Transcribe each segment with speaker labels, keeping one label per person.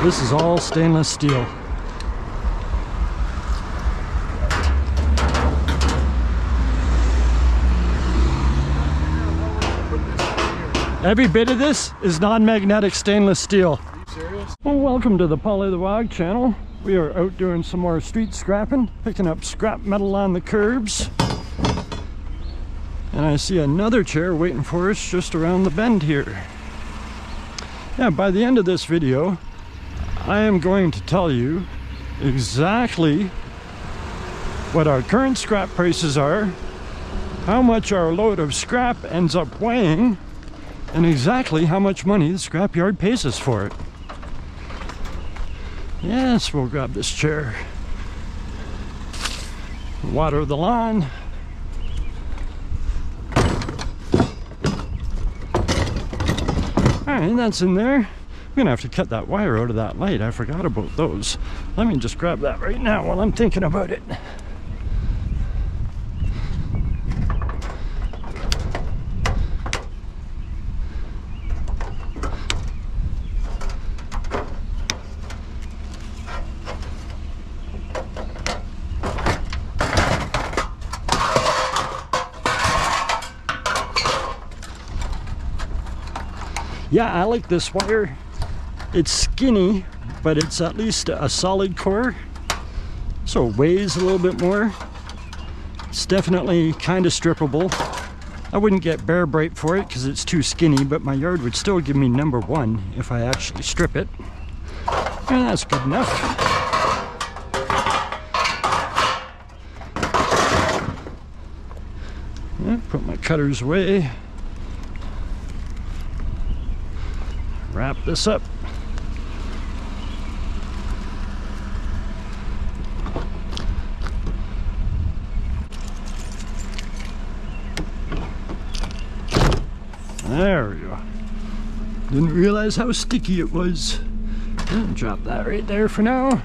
Speaker 1: This is all stainless steel. Every bit of this is non-magnetic stainless steel.
Speaker 2: Are you serious?
Speaker 1: Well, welcome to the Polly the Wog channel. We are out doing some more street scrapping, picking up scrap metal on the curbs. And I see another chair waiting for us just around the bend here. Yeah, by the end of this video, I am going to tell you exactly what our current scrap prices are, how much our load of scrap ends up weighing, and exactly how much money the scrapyard pays us for it. Yes, we'll grab this chair. Water the lawn. Alright, that's in there. I'm gonna have to cut that wire out of that light. I forgot about those. Let me just grab that right now while I'm thinking about it. Yeah, I like this wire. It's skinny, but it's at least a solid core, so it weighs a little bit more. It's definitely kind of strippable. I wouldn't get Bear Bright for it because it's too skinny, but my yard would still give me #1 if I actually strip it. And that's good enough. Yeah, put my cutters away. Wrap this up. There we go. Didn't realize how sticky it was. Drop that right there for now.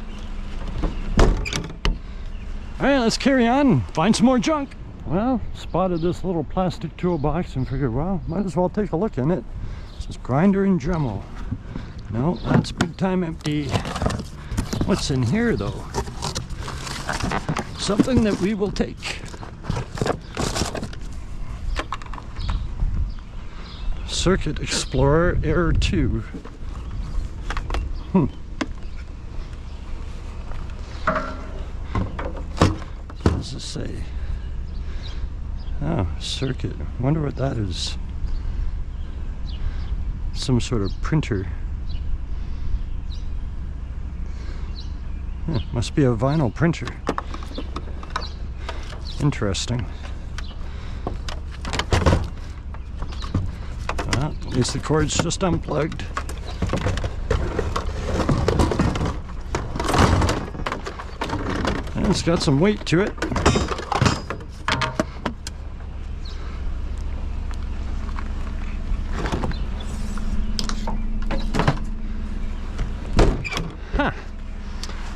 Speaker 1: Alright, let's carry on and find some more junk. Well, spotted this little plastic toolbox and figured, well, might as well take a look in it. It's grinder and Dremel. No, that's big time empty. What's in here though? Something that we will take. Circuit Explorer Air 2. What does this say? Oh, circuit. Wonder what that is. Some sort of printer. Must be a vinyl printer. Interesting. Well, at least the cord's just unplugged. And it's got some weight to it.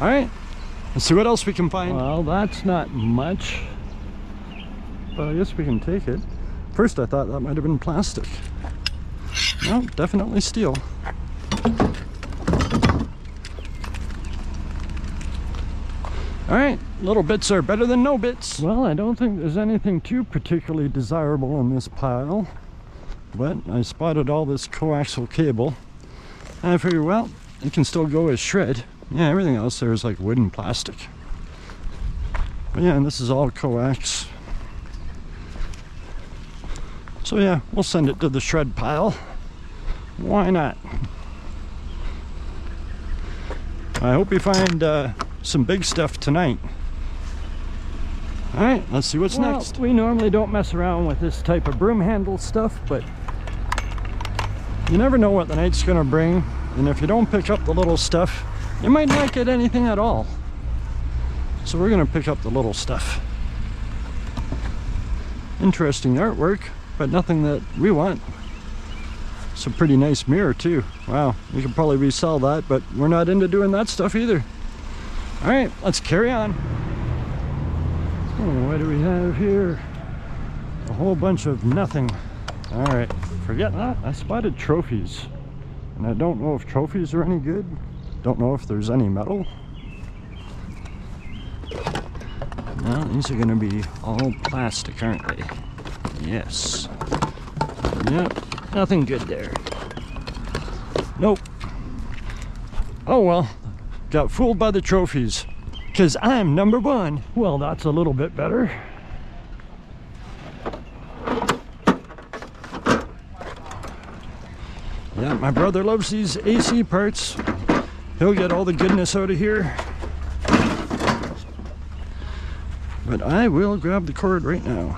Speaker 1: All right, let's see what else we can find. Well, that's not much, but I guess we can take it. First I thought that might have been plastic. No, definitely steel. All right, little bits are better than no bits. Well, I don't think there's anything too particularly desirable in this pile, but I spotted all this coaxial cable, and I figured, well, it can still go as shred. Yeah, everything else there is like wood and plastic. But yeah, and this is all coax. So yeah, we'll send it to the shred pile. Why not? I hope we find some big stuff tonight. Alright, let's see what's next. We normally don't mess around with this type of broom handle stuff, but you never know what the night's gonna bring. And if you don't pick up the little stuff, you might not get anything at all. So we're gonna pick up the little stuff. Interesting artwork, but nothing that we want. It's a pretty nice mirror too. Wow, we could probably resell that, but we're not into doing that stuff either. All right, let's carry on. Oh, what do we have here? A whole bunch of nothing. All right, forget that. I spotted trophies, and I don't know if trophies are any good. Don't know if there's any metal. No, these are going to be all plastic, aren't they? Yes. Yep, nothing good there. Nope. Oh well, got fooled by the trophies. Because I'm number one. Well, that's a little bit better. Yeah, my brother loves these AC parts. He'll get all the goodness out of here. But I will grab the cord right now.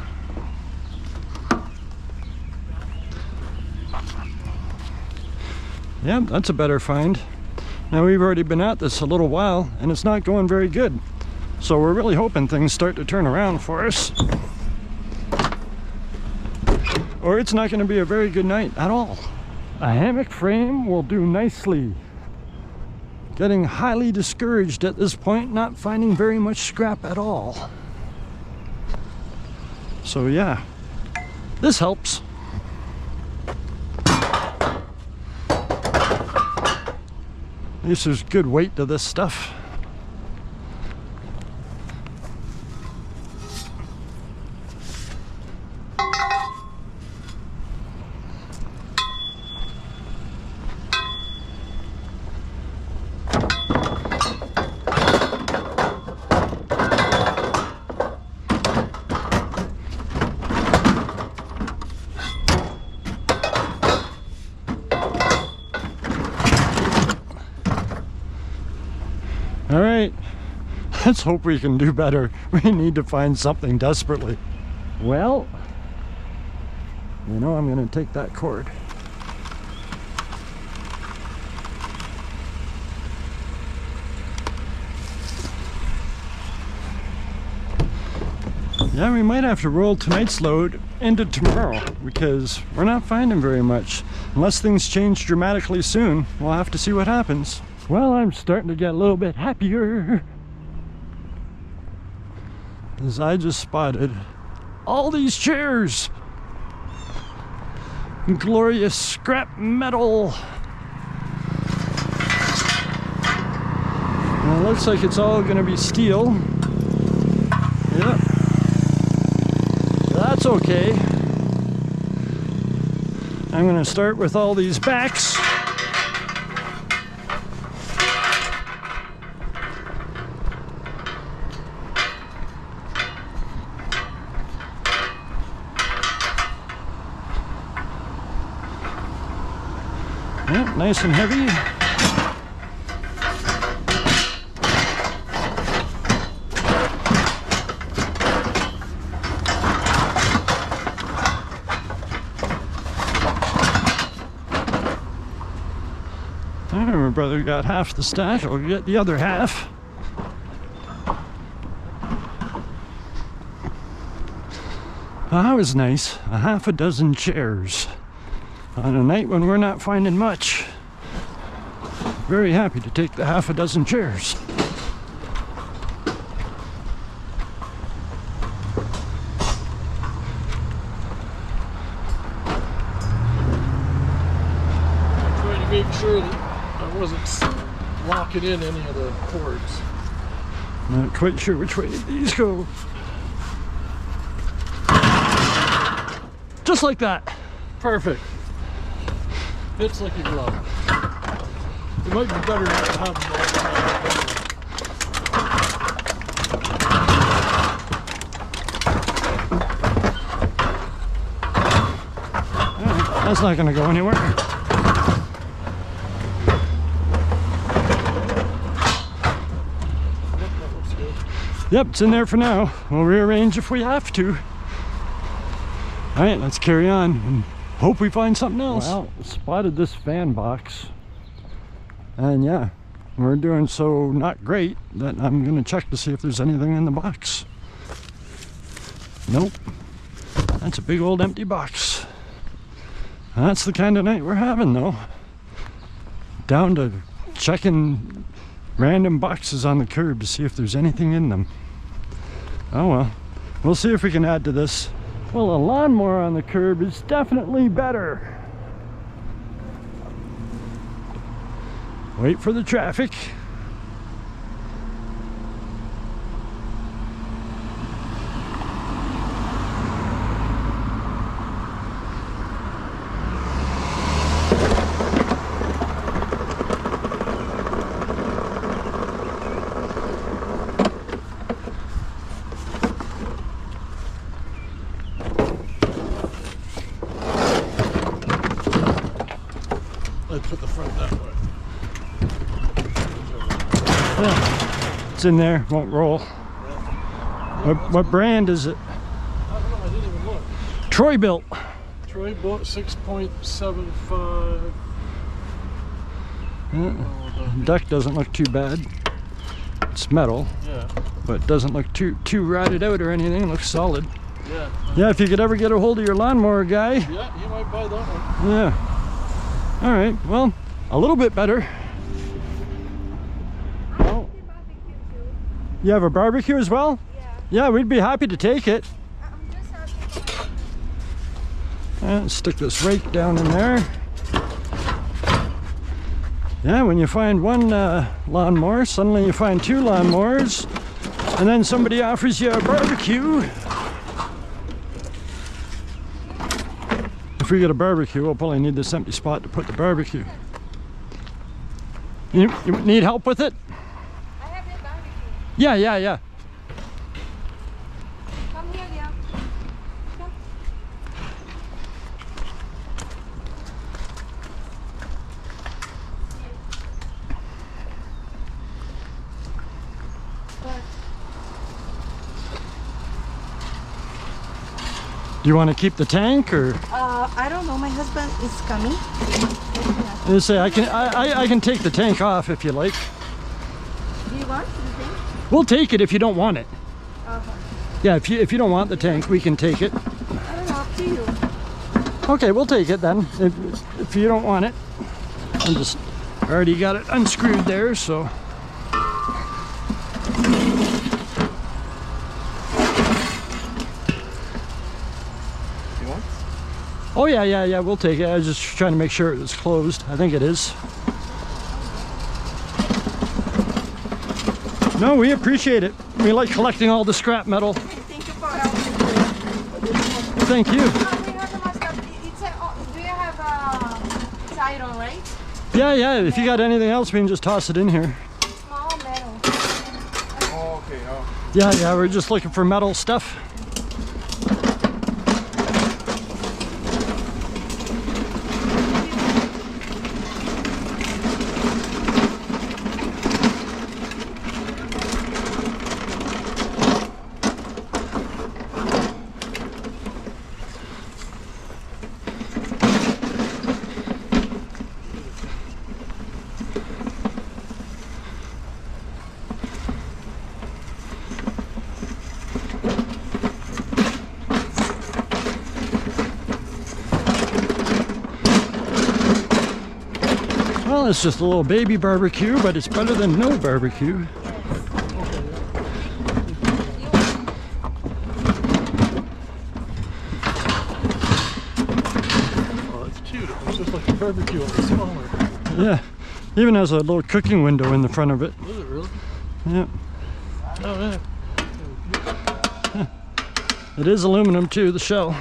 Speaker 1: Yeah, that's a better find. Now, we've already been at this a little while, and it's not going very good. So we're really hoping things start to turn around for us. Or it's not going to be a very good night at all. A hammock frame will do nicely. Getting highly discouraged at this point, not finding very much scrap at all. So yeah, this helps. At least there's good weight to this stuff. All right, let's hope we can do better. We need to find something desperately. Well, you know, I'm gonna take that cord. Yeah, we might have to roll tonight's load into tomorrow because we're not finding very much. Unless things change dramatically soon, we'll have to see what happens. Well, I'm starting to get a little bit happier as I just spotted all these chairs. Glorious scrap metal. Well, it looks like it's all going to be steel. Yep. That's okay. I'm going to start with all these backs. Yep, nice and heavy. My brother got half the stack, I'll get the other half. That was nice, a half a dozen chairs. On a night when we're not finding much. Very happy to take the half a dozen chairs.
Speaker 2: Trying to make sure that I wasn't locking in any of the cords.
Speaker 1: Not quite sure which way these go. Just like that.
Speaker 2: Perfect. Fits like a glove. It might be better not to have them all
Speaker 1: That's not going to go anywhere.
Speaker 2: that looks good.
Speaker 1: Yep, it's in there for now. We'll rearrange if we have to. All right, let's carry on and hope we find something else. Well, spotted this fan box. And yeah, we're doing so not great that I'm going to check to see if there's anything in the box. Nope. That's a big old empty box. That's the kind of night we're having though. Down to checking random boxes on the curb to see if there's anything in them. Oh well, we'll see if we can add to this. Well, a lawnmower on the curb is definitely better. Wait for the traffic.
Speaker 2: Let's put the front that way.
Speaker 1: Yeah, it's in there, won't roll. What brand is it?
Speaker 2: I don't know, I didn't even look.
Speaker 1: Troy built.
Speaker 2: Troy built 6.75.
Speaker 1: Deck doesn't look too bad. It's metal,
Speaker 2: Yeah,
Speaker 1: but it doesn't look too rotted out or anything. It looks solid.
Speaker 2: yeah.
Speaker 1: Yeah, if you could ever get a hold of your lawnmower guy.
Speaker 2: Yeah, you might buy that one.
Speaker 1: Yeah. All right, well, a little bit better. Oh. You have a barbecue as well?
Speaker 3: Yeah.
Speaker 1: Yeah, we'd be happy to take it.
Speaker 3: I'm just asking.
Speaker 1: Stick this rake down in there. Yeah, when you find one lawnmower, suddenly you find two lawnmowers, and then somebody offers you a barbecue. If we get a barbecue, we'll probably need this empty spot to put the barbecue. You need help with it?
Speaker 3: I have a barbecue.
Speaker 1: Yeah.
Speaker 3: Come here, yeah. Come.
Speaker 1: Do you want to keep the tank or?
Speaker 3: I don't know. My husband is coming.
Speaker 1: I say I can take the tank off if you like.
Speaker 3: Do you want the thing?
Speaker 1: We'll take it if you don't want it.
Speaker 3: Uh-huh.
Speaker 1: Yeah, if you don't want the tank, we can take it.
Speaker 3: I don't know. Up to you.
Speaker 1: Okay, we'll take it then. If you don't want it, I'm just already got it unscrewed there, so.
Speaker 2: You want?
Speaker 1: Oh yeah, we'll take it. I was just trying to make sure it was closed. I think it is. No, we appreciate it. We like collecting all the scrap metal.
Speaker 3: Thank you for helping.
Speaker 1: Thank you.
Speaker 3: We have a mustard. It's a, do you have it's iron, right?
Speaker 1: Yeah, if you got anything else, we can just toss it in here.
Speaker 3: Small metal.
Speaker 2: Oh, okay. Oh.
Speaker 1: Yeah, we're just looking for metal stuff. Well, it's just a little baby barbecue, but it's better than no barbecue.
Speaker 2: Oh, it's cute. It looks just like a barbecue, only smaller.
Speaker 1: Yeah, even has a little cooking window in the front of it.
Speaker 2: Is it really?
Speaker 1: Yeah,
Speaker 2: Oh, yeah.
Speaker 1: it is aluminum too, the shell.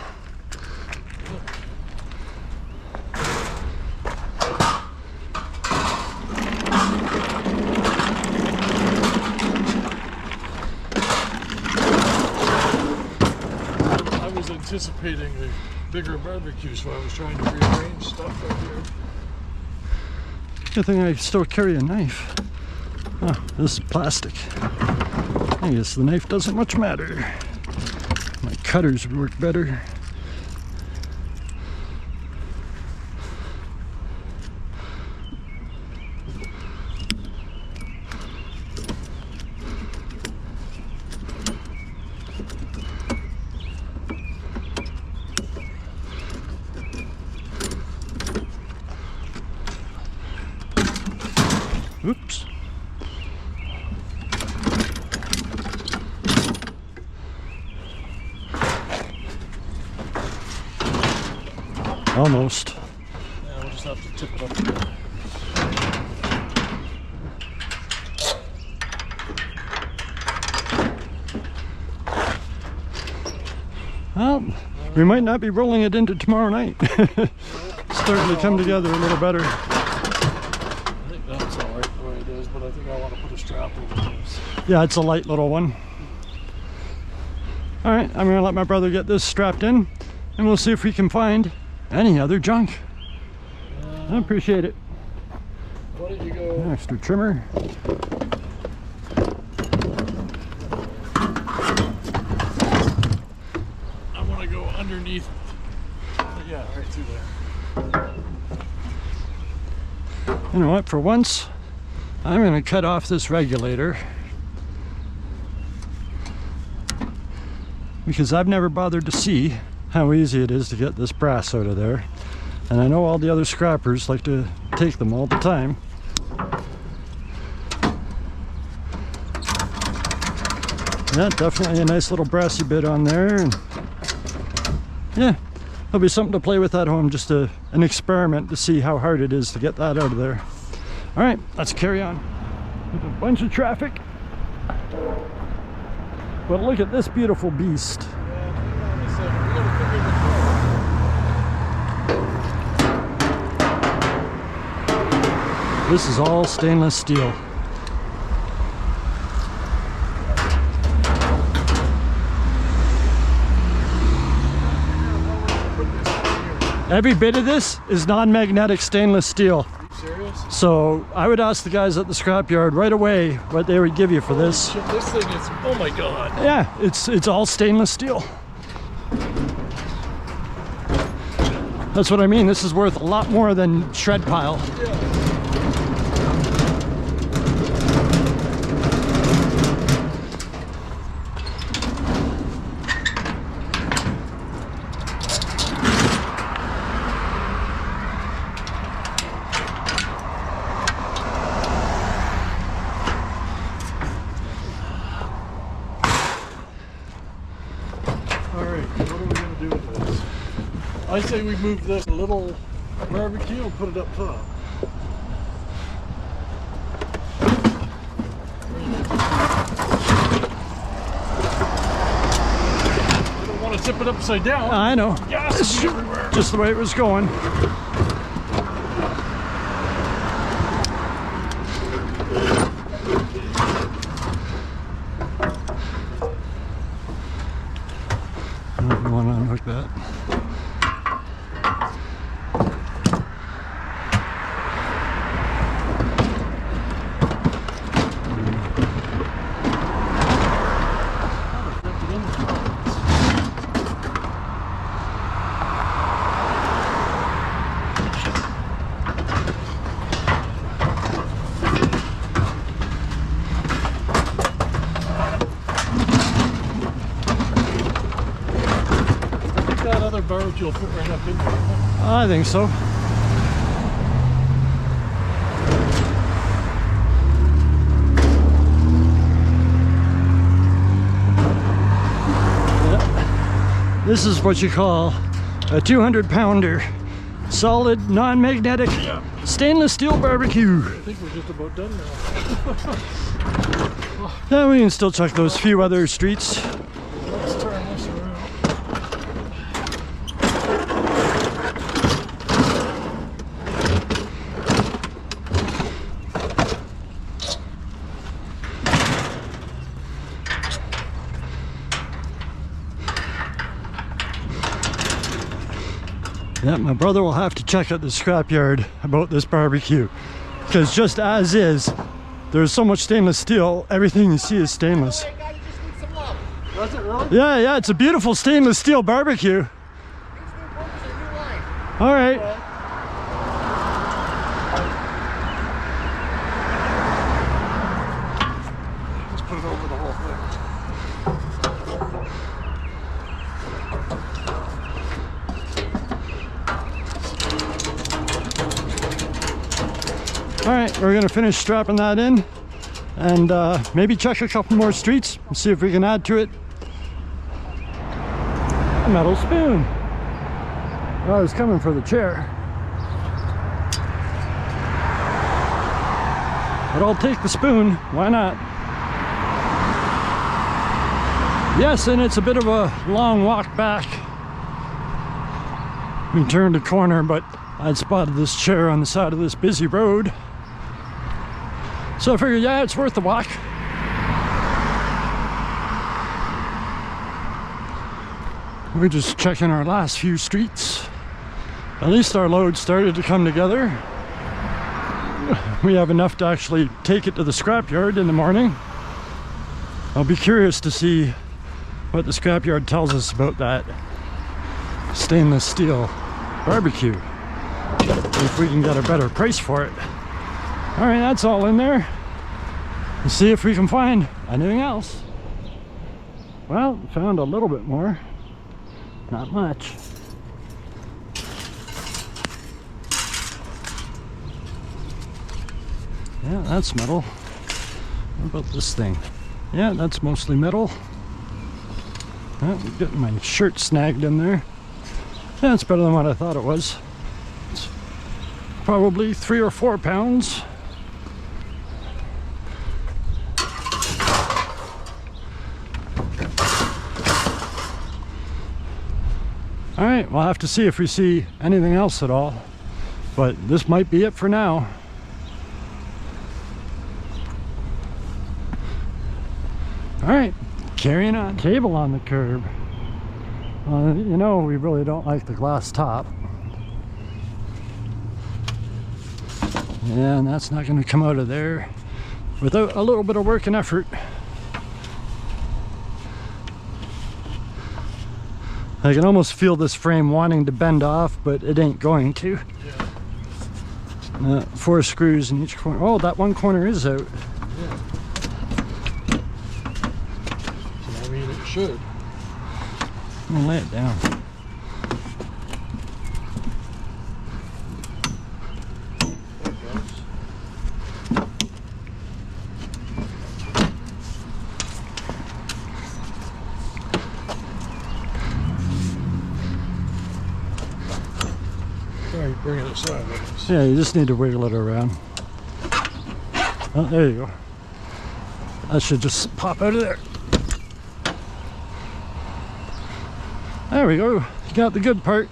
Speaker 2: I was anticipating a bigger barbecue, so I was trying to rearrange stuff right here.
Speaker 1: Good thing I still carry a knife. Oh, this is plastic. I guess the knife doesn't much matter. My cutters would work better. Oops. Almost.
Speaker 2: Yeah, we'll just have to tip it up again.
Speaker 1: Well, we might not be rolling it into tomorrow night. Starting to come together a little better.
Speaker 2: I think that's all right the way it is, but I think I want to put a strap over this.
Speaker 1: Yeah, it's a light little one. All right, I'm gonna let my brother get this strapped in, and we'll see if we can find any other junk. I appreciate it.
Speaker 2: Why don't you go?
Speaker 1: Extra trimmer.
Speaker 2: I want to go underneath. Yeah, right through there.
Speaker 1: You know what, for once, I'm gonna cut off this regulator because I've never bothered to see how easy it is to get this brass out of there. And I know all the other scrappers like to take them all the time. Yeah, definitely a nice little brassy bit on there. And yeah, there'll be something to play with at home, just an experiment to see how hard it is to get that out of there. All right, let's carry on. There's a bunch of traffic. But look at this beautiful beast. This is all stainless steel. Every bit of this is non-magnetic stainless steel.
Speaker 2: Are you serious?
Speaker 1: So I would ask the guys at the scrapyard right away what they would give you for this.
Speaker 2: Shit, this thing is, oh my God.
Speaker 1: Yeah, it's all stainless steel. That's what I mean. This is worth a lot more than shred pile.
Speaker 2: Yeah. I say we move this little barbecue and put it up top. I don't want to tip it upside down.
Speaker 1: I know.
Speaker 2: Gas will be everywhere.
Speaker 1: Just the way it was going. You want to unhook that?
Speaker 2: Barbecue will fit right up in there.
Speaker 1: I think so. Yeah. This is what you call a 200-pounder, solid, non-magnetic, stainless steel barbecue.
Speaker 2: I think we're just about done now.
Speaker 1: Yeah, we can still check those few other streets.
Speaker 2: Let's turn this around.
Speaker 1: Yeah, my brother will have to check at the scrapyard about this barbecue, because just as is, there's so much stainless steel, everything you see is stainless.
Speaker 2: Does it really?
Speaker 1: Yeah, it's a beautiful stainless steel barbecue. All right.
Speaker 2: Let's put it over the whole thing.
Speaker 1: All right, we're gonna finish strapping that in and maybe check a couple more streets and see if we can add to it. A metal spoon. Oh, I was coming for the chair. But I'll take the spoon, why not? Yes, and it's a bit of a long walk back. We turned a corner, but I'd spotted this chair on the side of this busy road. So I figured, yeah, it's worth the walk. We're just checking our last few streets. At least our load started to come together. We have enough to actually take it to the scrapyard in the morning. I'll be curious to see what the scrapyard tells us about that stainless steel barbecue, if we can get a better price for it. All right, that's all in there. Let's see if we can find anything else. Well, found a little bit more. Not much. Yeah, that's metal. What about this thing? Yeah, that's mostly metal. Oh, I'm getting my shirt snagged in there. Yeah, it's better than what I thought it was. It's probably 3 or 4 pounds. All right, we'll have to see if we see anything else at all, but this might be it for now. All right, carrying on. Table on the curb. You know, we really don't like the glass top. Yeah, and that's not going to come out of there without a little bit of work and effort. I can almost feel this frame wanting to bend off, but it ain't going to.
Speaker 2: Yeah.
Speaker 1: 4 screws in each corner. Oh, that one corner is out.
Speaker 2: Yeah. I mean, it should.
Speaker 1: I'm gonna lay it down.
Speaker 2: There it goes. Sorry, bringing it sideways.
Speaker 1: Yeah, you just need to wiggle it around. Oh, there you go. That should just pop out of there. There we go. You got the good part.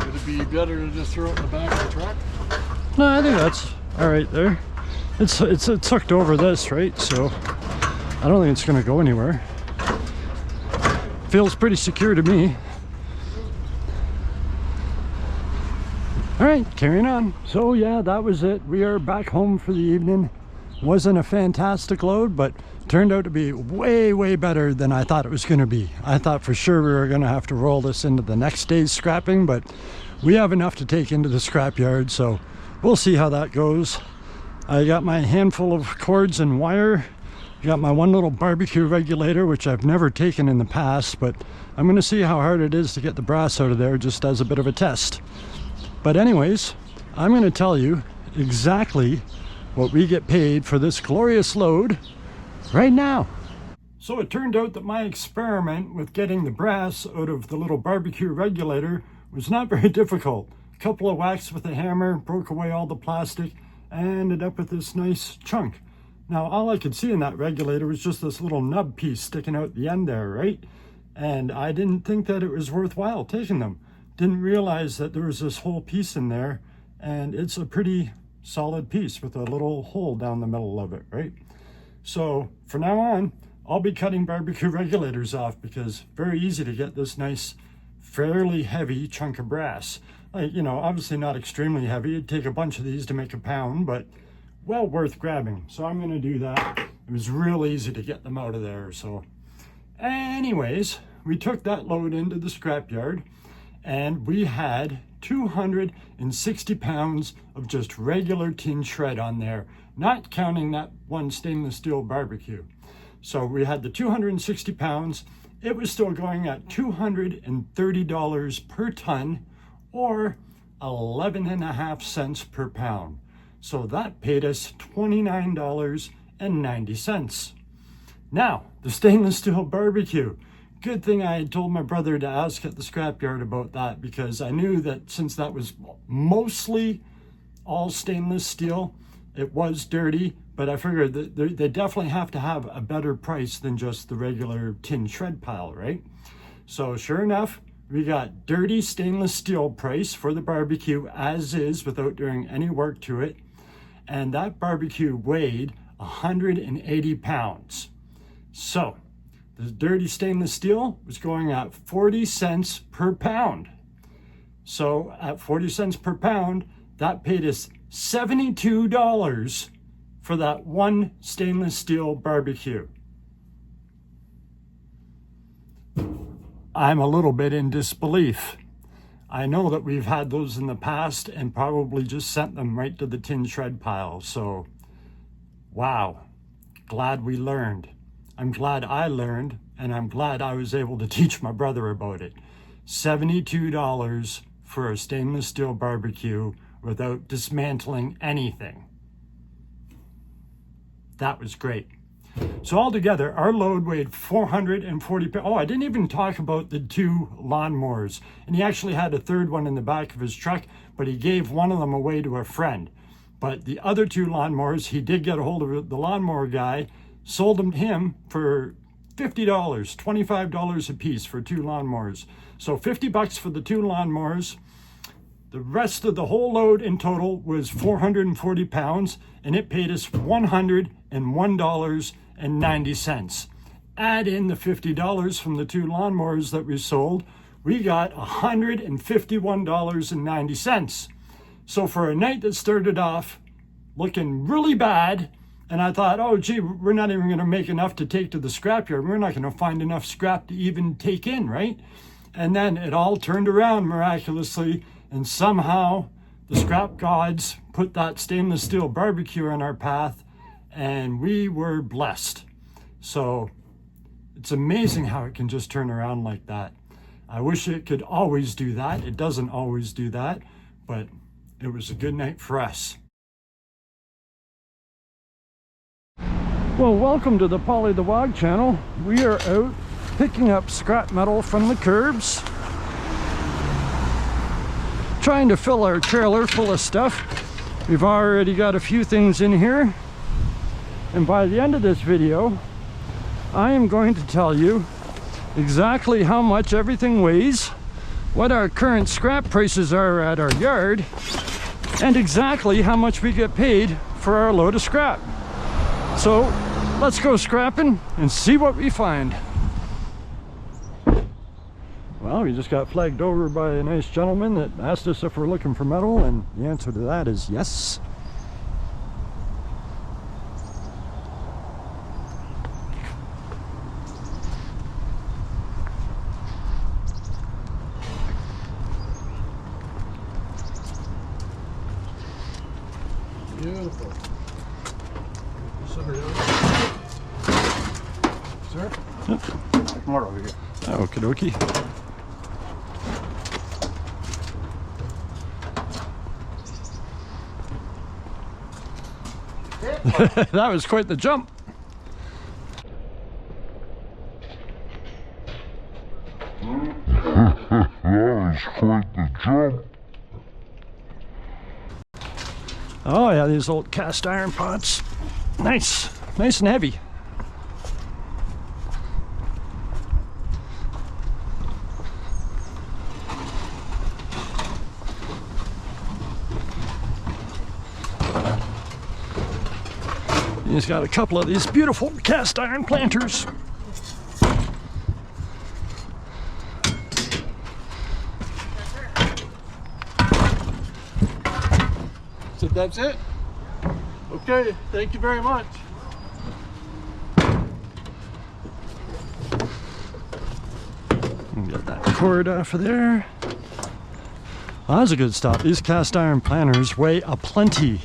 Speaker 2: Would it be better to just throw it in the back of the truck?
Speaker 1: No, I think that's all right there. It's tucked over this, right? So I don't think it's gonna go anywhere. Feels pretty secure to me. All right, carrying on. So yeah, that was it. We are back home for the evening. Wasn't a fantastic load, but turned out to be way, way better than I thought it was gonna be. I thought for sure we were gonna have to roll this into the next day's scrapping, but we have enough to take into the scrapyard, so we'll see how that goes. I got my handful of cords and wire. Got my one little barbecue regulator, which I've never taken in the past, but I'm going to see how hard it is to get the brass out of there just as a bit of a test. But anyways, I'm going to tell you exactly what we get paid for this glorious load right now. So it turned out that my experiment with getting the brass out of the little barbecue regulator was not very difficult. A couple of whacks with a hammer, broke away all the plastic, and ended up with this nice chunk. Now, all I could see in that regulator was just this little nub piece sticking out the end there, right? And I didn't think that it was worthwhile taking them. Didn't realize that there was this whole piece in there, and it's a pretty solid piece with a little hole down the middle of it, right? So from now on, I'll be cutting barbecue regulators off because very easy to get this nice, fairly heavy chunk of brass. Like, you know, obviously not extremely heavy. It'd take a bunch of these to make a pound, but well worth grabbing. So I'm going to do that. It was real easy to get them out of there. So anyways, we took that load into the scrapyard and we had 260 pounds of just regular tin shred on there, not counting that one stainless steel barbecue. So we had the 260 pounds. It was still going at $230 per ton, or 11.5 cents per pound. So that paid us $29.90. Now, the stainless steel barbecue. Good thing I had told my brother to ask at the scrapyard about that, because I knew that since that was mostly all stainless steel, it was dirty, but I figured that they definitely have to have a better price than just the regular tin shred pile, right? So sure enough, we got dirty stainless steel price for the barbecue as is without doing any work to it. And that barbecue weighed 180 pounds. So the dirty stainless steel was going at 40 cents per pound. So at 40 cents per pound, that paid us $72 for that one stainless steel barbecue. I'm a little bit in disbelief. I know that we've had those in the past and probably just sent them right to the tin shred pile. So, wow, glad we learned. I'm glad I learned, and I'm glad I was able to teach my brother about it. $72 for a stainless steel barbecue without dismantling anything. That was great. So altogether, our load weighed 440 pounds. Oh, I didn't even talk about the 2 lawnmowers. And he actually had a third one in the back of his truck, but he gave one of them away to a friend. But the other 2 lawnmowers, he did get a hold of the lawnmower guy, sold them to him for $50, $25 a piece for 2 lawnmowers. So $50 for the 2 lawnmowers. The rest of the whole load in total was 440 pounds, and it paid us $101.90. Add in the $50 from the 2 lawnmowers that we sold, we got $151.90. So for a night that started off looking really bad, and I thought, oh gee, we're not even going to make enough to take to the scrapyard. We're not going to find enough scrap to even take in, right? And then it all turned around miraculously, and somehow the scrap gods put that stainless steel barbecue in our path, and we were blessed. So it's amazing how it can just turn around like that. I wish it could always do that. It doesn't always do that, but it was a good night for us. Well, welcome to the Polly the Wog channel. We are out picking up scrap metal from the curbs, trying to fill our trailer full of stuff. We've already got a few things in here, and by the end of this video I am going to tell you exactly how much everything weighs, what our current scrap prices are at our yard, and exactly how much we get paid for our load of scrap. So let's go scrapping and see what we find. Well, we just got flagged over by a nice gentleman that asked us if we're looking for metal, and the answer to that is yes.
Speaker 2: Beautiful. Sorry. Sir? More over here.
Speaker 1: Okie dokie. That was quite the jump. Oh yeah, these old cast iron pots. Nice. Nice and heavy. He's got a couple of these beautiful cast iron planters.
Speaker 2: So that's it? Okay, thank you very much.
Speaker 1: Get that cord off of there. Well, that was a good stop. These cast iron planters weigh aplenty.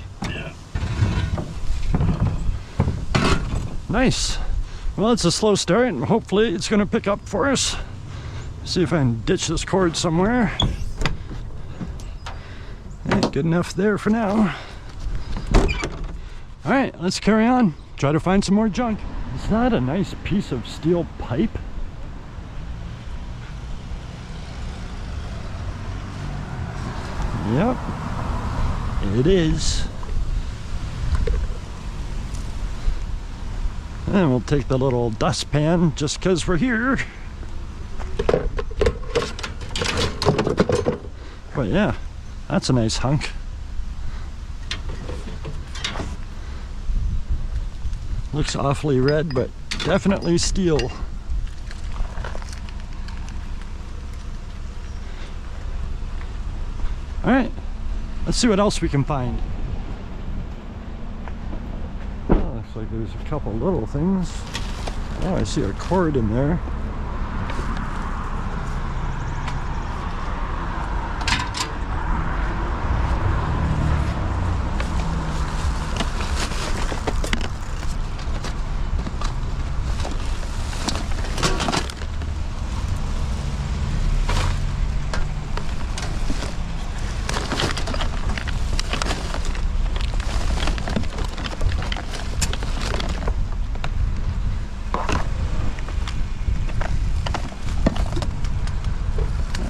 Speaker 1: Nice. Well, it's a slow start, and hopefully it's going to pick up for us. See if I can ditch this cord somewhere. Good enough there for now. All right, let's carry on. Try to find some more junk. Is that a nice piece of steel pipe? Yep, it is. And we'll take the little dustpan just because we're here. But yeah, that's a nice hunk. Looks awfully red, but definitely steel. All right, let's see what else we can find. Oh, looks like there's a couple little things. Oh, I see a cord in there.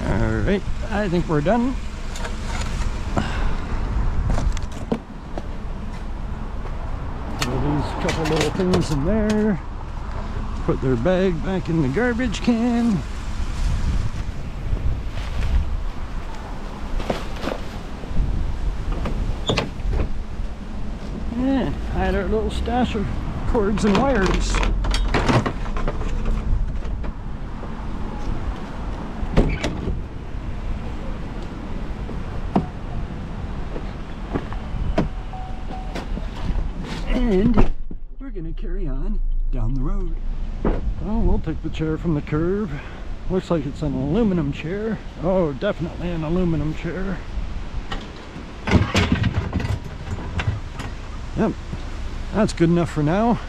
Speaker 1: Alright, I think we're done. Throw these couple little things in there. Put their bag back in the garbage can. Yeah, hide our little stash of cords and wires. And we're gonna carry on down the road. Well, we'll take the chair from the curb. Looks like it's an aluminum chair. Oh, definitely an aluminum chair. Yep, that's good enough for now.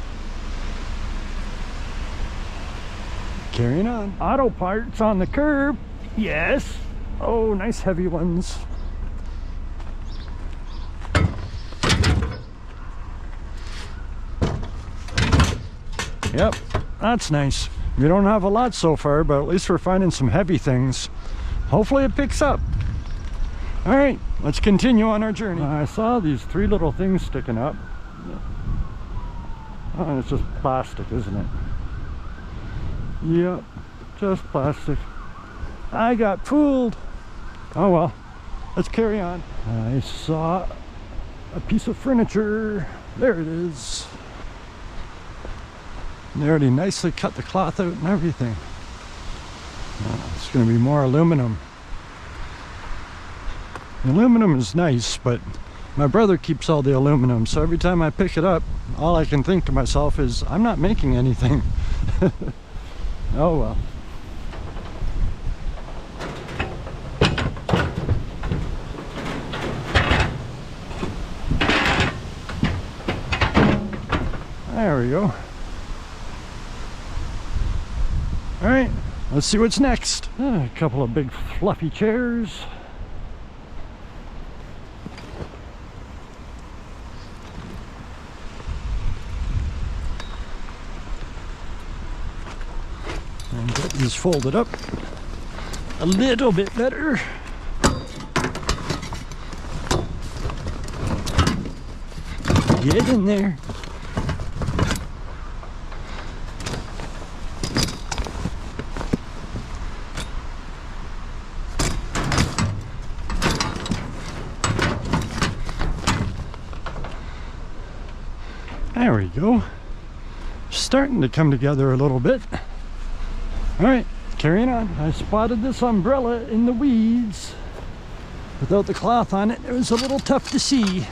Speaker 1: Carrying on. Auto parts on the curb. Yes. Oh, nice heavy ones. Yep, that's nice. We don't have a lot so far, but at least we're finding some heavy things. Hopefully it picks up. All right, let's continue on our journey. I saw these three little things sticking up. Oh, and it's just plastic, isn't it? Yep, just plastic. I got fooled. Oh well, let's carry on. I saw a piece of furniture. There it is. They already nicely cut the cloth out and everything. It's going to be more aluminum. The aluminum is nice, but my brother keeps all the aluminum, so every time I pick it up, all I can think to myself is, I'm not making anything. Oh well. There we go. All right, let's see what's next. A couple of big fluffy chairs. And get these folded up a little bit better. Get in there. There we go. Starting to come together a little bit. All right, carrying on. I spotted this umbrella in the weeds. Without the cloth on it, it was a little tough to see.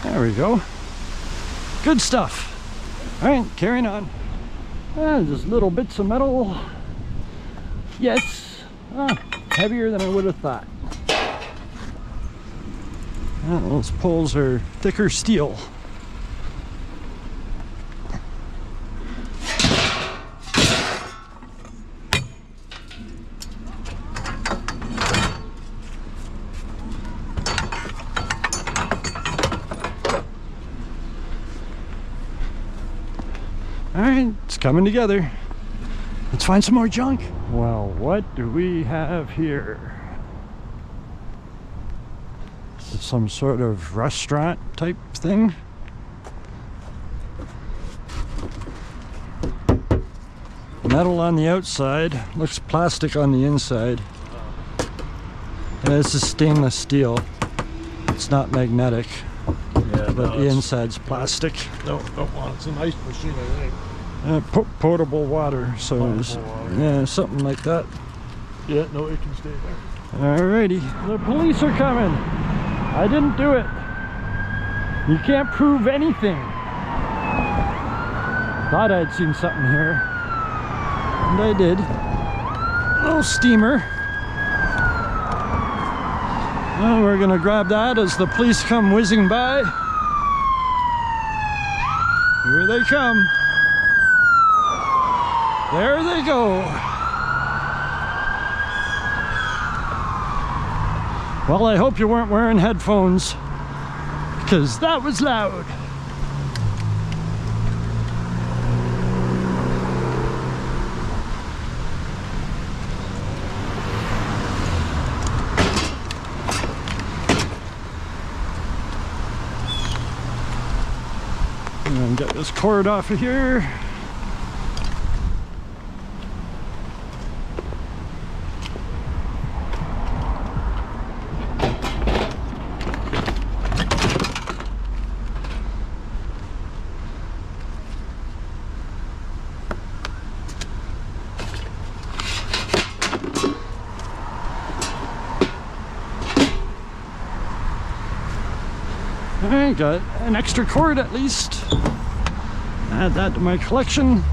Speaker 1: There we go. Good stuff. All right, carrying on. Just little bits of metal. Yes. Heavier than I would have thought. Yeah, those poles are thicker steel. All right, it's coming together. Let's find some more junk. Well, what do we have here? It's some sort of restaurant type thing. Metal on the outside, looks plastic on the inside. And this is stainless steel. It's not magnetic,
Speaker 2: Yeah,
Speaker 1: but the inside's plastic.
Speaker 2: No, don't want it. It's an ice machine, I think.
Speaker 1: Potable water, so it's,
Speaker 2: Potable water.
Speaker 1: yeah, something like that.
Speaker 2: Yeah, no, it can stay there.
Speaker 1: Alrighty, the police are coming. I didn't do it. You can't prove anything. Thought I'd seen something here, and I did. Little steamer. Well, we're gonna grab that as the police come whizzing by. Here they come. There they go. Well, I hope you weren't wearing headphones, because that was loud. And get this cord off of here. I got an extra cord at least. Add that to my collection.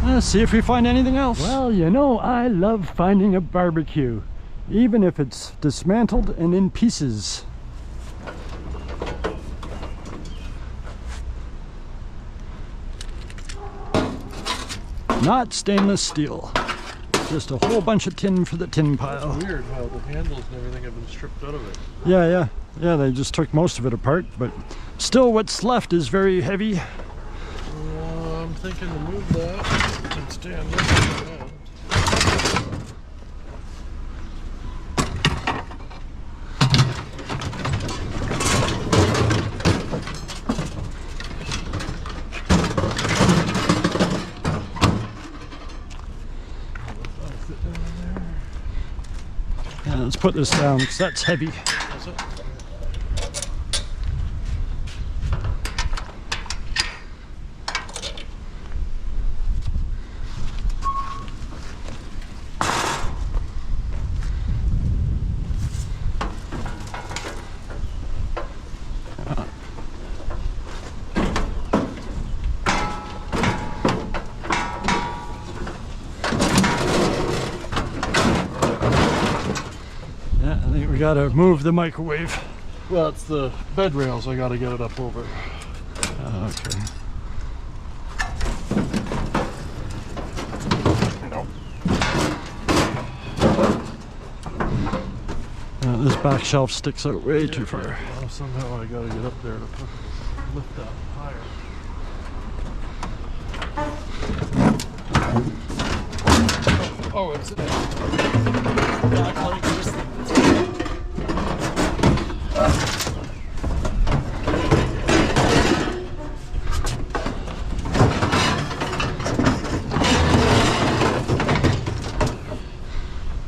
Speaker 1: Let's see if we find anything else. Well, you know, I love finding a barbecue, even if it's dismantled and in pieces. Not stainless steel. Just a whole bunch of tin for the tin pile.
Speaker 2: It's weird how the handles and everything have been stripped out of it.
Speaker 1: Yeah, they just took most of it apart, but still what's left is very heavy.
Speaker 2: I'm thinking to move that and stand this around.
Speaker 1: Yeah, let's put this down because that's heavy.
Speaker 2: That's it.
Speaker 1: I think we gotta move the microwave.
Speaker 2: Well, it's the bed rails. I gotta get it up over.
Speaker 1: Okay. This back shelf sticks out way too far.
Speaker 2: Well, somehow I gotta get up there to lift that higher. Oh, it's back like this thing.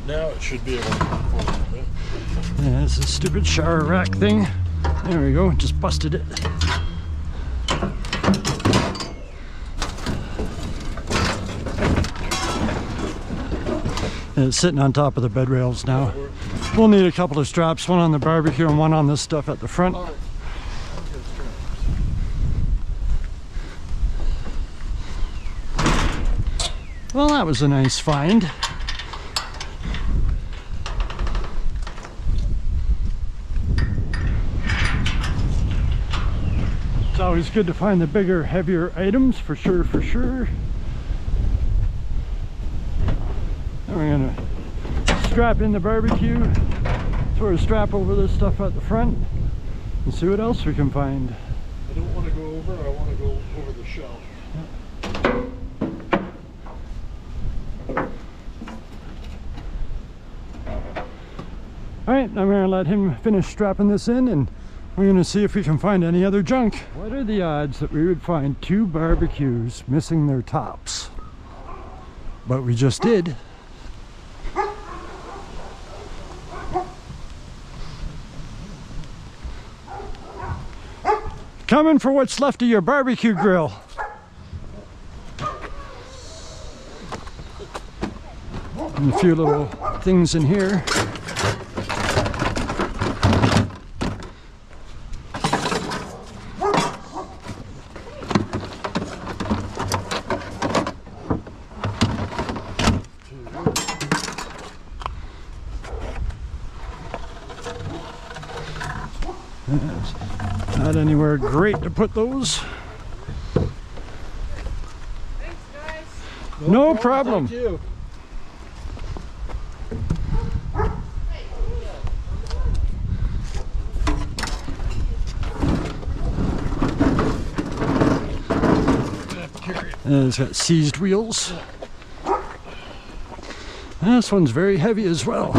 Speaker 2: Now it should be able to come forward a bit.
Speaker 1: Yeah, this is a stupid shower rack thing. There we go, just busted it. And it's sitting on top of the bed rails now. We'll need a couple of straps, one on the barbecue and one on this stuff at the front.
Speaker 2: All right.
Speaker 1: Well, that was a nice find. always good to find the bigger, heavier items, for sure, for sure. And we're gonna strap in the barbecue, throw a strap over this stuff at the front, and see what else we can find.
Speaker 2: I don't want to go over, I want to go over the shelf.
Speaker 1: Alright, I'm gonna let him finish strapping this in, and we're gonna see if we can find any other junk. What are the odds that we would find 2 barbecues missing their tops? But we just did. Coming for what's left of your barbecue grill. And a few little things in here. Not anywhere great to put those.
Speaker 3: Thanks, guys.
Speaker 1: No problem.
Speaker 2: Thank you.
Speaker 1: And it's got seized wheels. And this one's very heavy as well.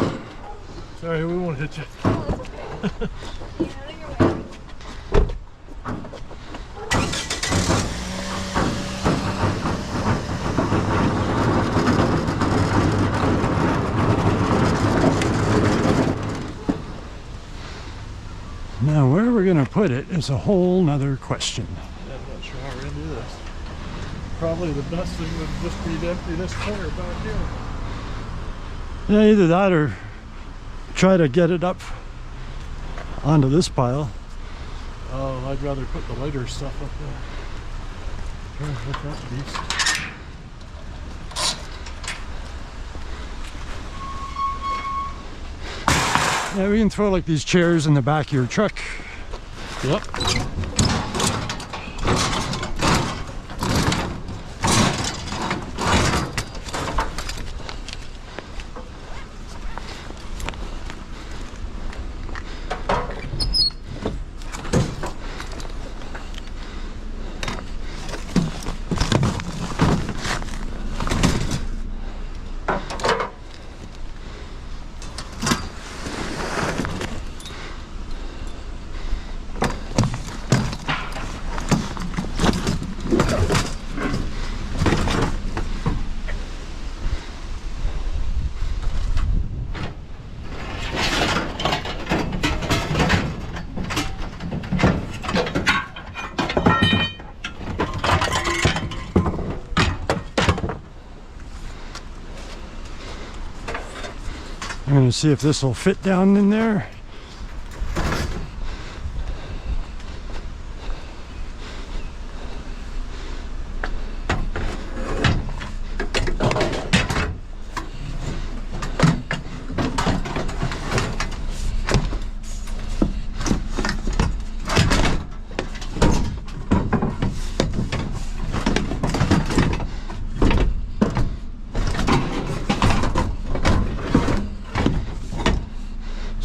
Speaker 2: Sorry, we won't hit you.
Speaker 1: Now where we're gonna put it is a whole nother question.
Speaker 2: I'm not sure how we're gonna do this. Probably the best thing would just be to empty this corner back here.
Speaker 1: Yeah, either that or try to get it up onto this pile.
Speaker 2: Oh, I'd rather put the lighter stuff up there. Here, look at that beast.
Speaker 1: Yeah, we can throw like these chairs in the back of your truck.
Speaker 2: Yep.
Speaker 1: I'm going to see if this will fit down in there.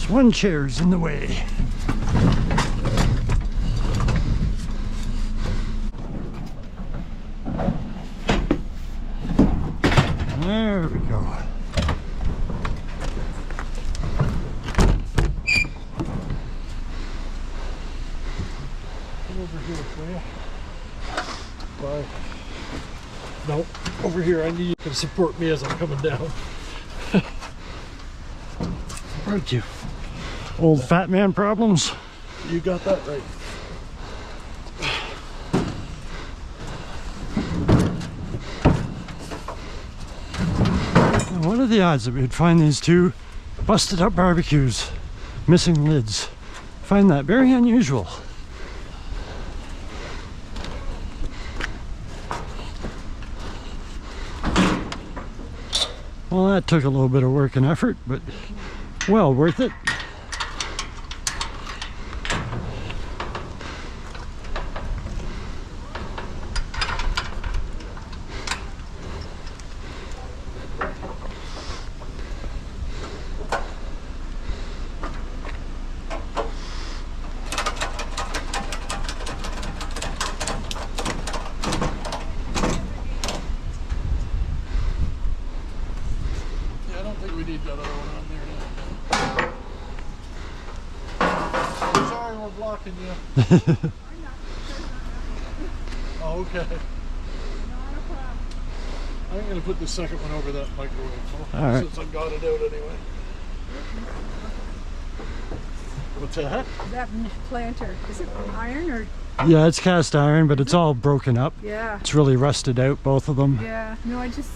Speaker 1: One chair's in the way. There we go.
Speaker 2: Come over here for you. Bye. No, over here. I need you to support me as I'm coming down. Aren't you?
Speaker 1: Old fat man problems.
Speaker 2: You got that right.
Speaker 1: Now, what are the odds that we'd find these 2 busted up barbecues, missing lids? I find that very unusual. Well, that took a little bit of work and effort, but well worth it.
Speaker 2: need that other one on there now. Sorry, we're blocking you. Oh, okay. I'm gonna put the second one over that microwave.
Speaker 1: All right.
Speaker 2: Since I got it out anyway. What's that?
Speaker 4: That planter, is it iron or?
Speaker 1: Yeah, it's cast iron, but it's all broken up.
Speaker 4: Yeah,
Speaker 1: It's really rusted out, both of them.
Speaker 4: yeah. No, I just,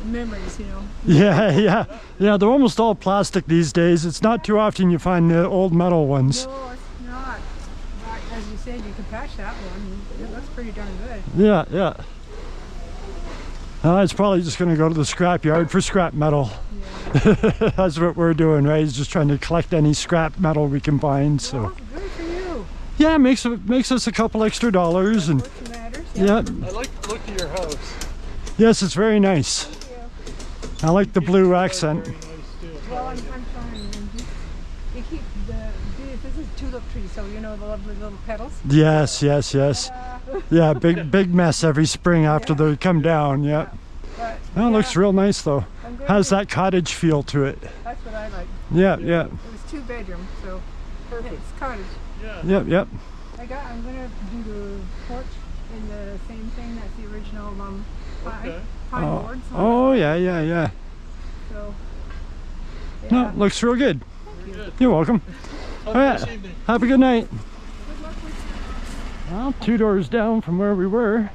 Speaker 4: memories, you know.
Speaker 1: Yeah, they're almost all plastic these days. It's not too often you find the old metal ones.
Speaker 4: No, it's not. But as you said, you can patch that one. It looks pretty darn good.
Speaker 1: Yeah. It's probably just going to go to the scrap yard for scrap metal.
Speaker 4: Yeah.
Speaker 1: That's what we're doing, right? Is just trying to collect any scrap metal we can find. So
Speaker 4: Well, good for you.
Speaker 1: yeah, it makes us a couple extra dollars, and
Speaker 4: What matters.
Speaker 1: yeah,
Speaker 2: I like the look of your house.
Speaker 1: yes, it's very nice.
Speaker 4: Yeah.
Speaker 1: I like the blue accent.
Speaker 2: Very nice too.
Speaker 4: Well, I'm trying. And you keep this is tulip tree, so you know the lovely little petals.
Speaker 1: Yes. Yeah, big mess every spring after they come down. Yeah.
Speaker 4: But
Speaker 1: Well, it looks real nice though.
Speaker 4: I'm good.
Speaker 1: Has that cottage feel to it.
Speaker 4: That's what I like.
Speaker 1: Yeah.
Speaker 4: It was 2-bedroom, so
Speaker 2: Perfect.
Speaker 4: it's cottage.
Speaker 2: Yeah.
Speaker 1: Yep.
Speaker 4: I'm gonna do the porch in the same thing that's the original
Speaker 2: Okay.
Speaker 4: pine boards.
Speaker 1: Oh yeah.
Speaker 4: So yeah.
Speaker 1: No, it looks real good.
Speaker 2: Very good.
Speaker 1: You're welcome.
Speaker 2: Have
Speaker 1: All
Speaker 2: a
Speaker 1: right.
Speaker 2: nice evening.
Speaker 1: Have a good night.
Speaker 4: Good luck with
Speaker 1: Well, 2 doors down from where we were,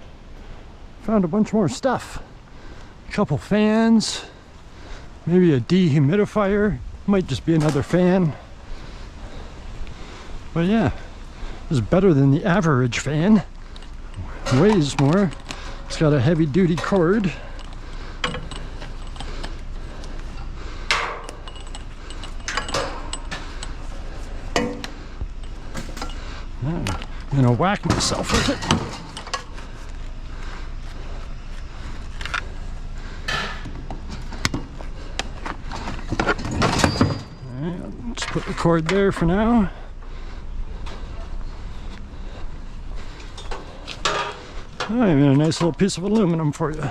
Speaker 1: found a bunch more stuff. A couple fans, maybe a dehumidifier, might just be another fan. But yeah, it's better than the average fan. Weighs more. It's got a heavy duty cord. I'm gonna whack myself with it. Alright, let's put the cord there for now. Oh, I made a nice little piece of aluminum for you.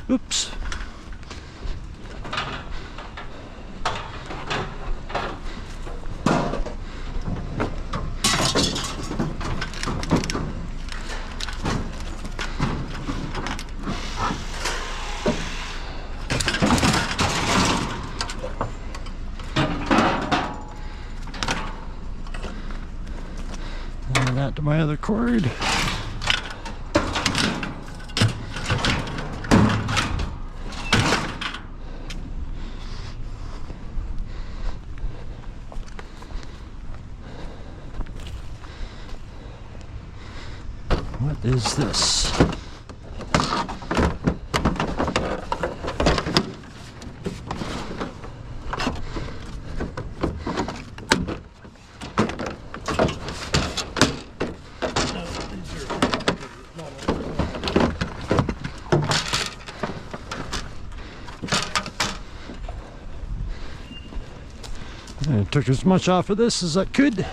Speaker 1: Oops. Add that to my other cord. What is this? I took as much off of this as I could.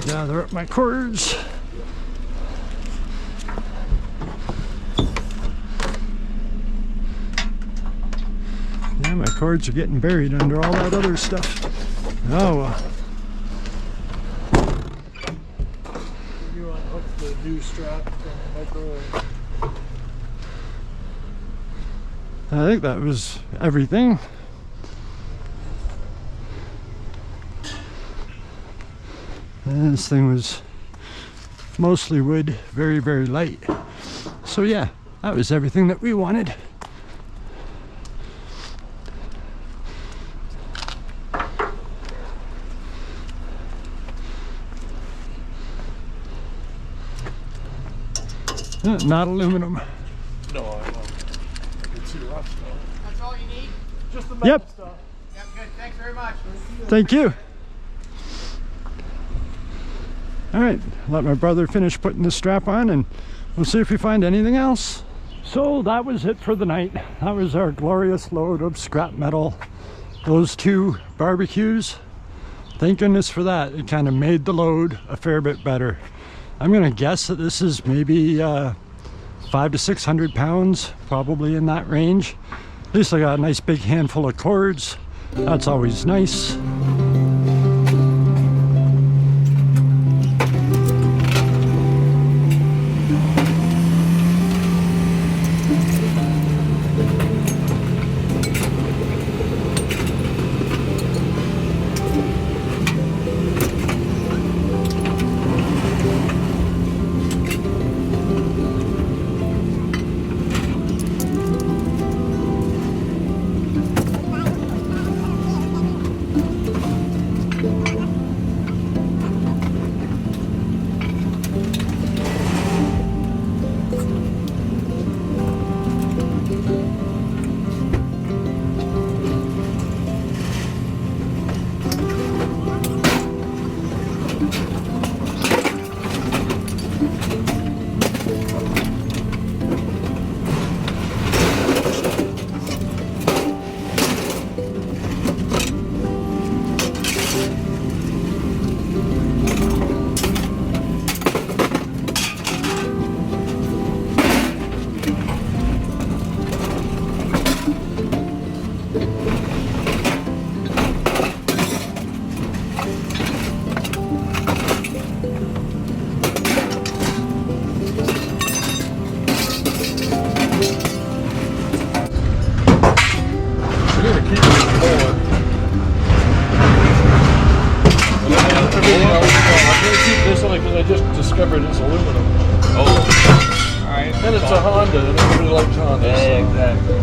Speaker 1: Gather up my cords. Yeah, my cords are getting buried under all that other stuff. Oh well.
Speaker 2: You unhook the new strap from the microwave.
Speaker 1: I think that was everything. And this thing was mostly wood, very, very light. So yeah, that was everything that we wanted. Not aluminum.
Speaker 2: No, I don't. I can see rust though.
Speaker 3: That's all you need?
Speaker 2: Just the metal
Speaker 1: Yep.
Speaker 2: stuff.
Speaker 5: Yeah, good. Thanks very much.
Speaker 1: Thank you. All right, let my brother finish putting the strap on and we'll see if we find anything else. So that was it for the night. That was our glorious load of scrap metal. Those 2 barbecues, thank goodness for that. It kind of made the load a fair bit better. I'm gonna guess that this is maybe 500 to 600 pounds, probably in that range. At least I got a nice big handful of cords. That's always nice.
Speaker 2: Because I just discovered it's aluminum.
Speaker 5: Oh. All right.
Speaker 2: And it's a Honda, and everybody likes Honda.
Speaker 5: Yeah, exactly.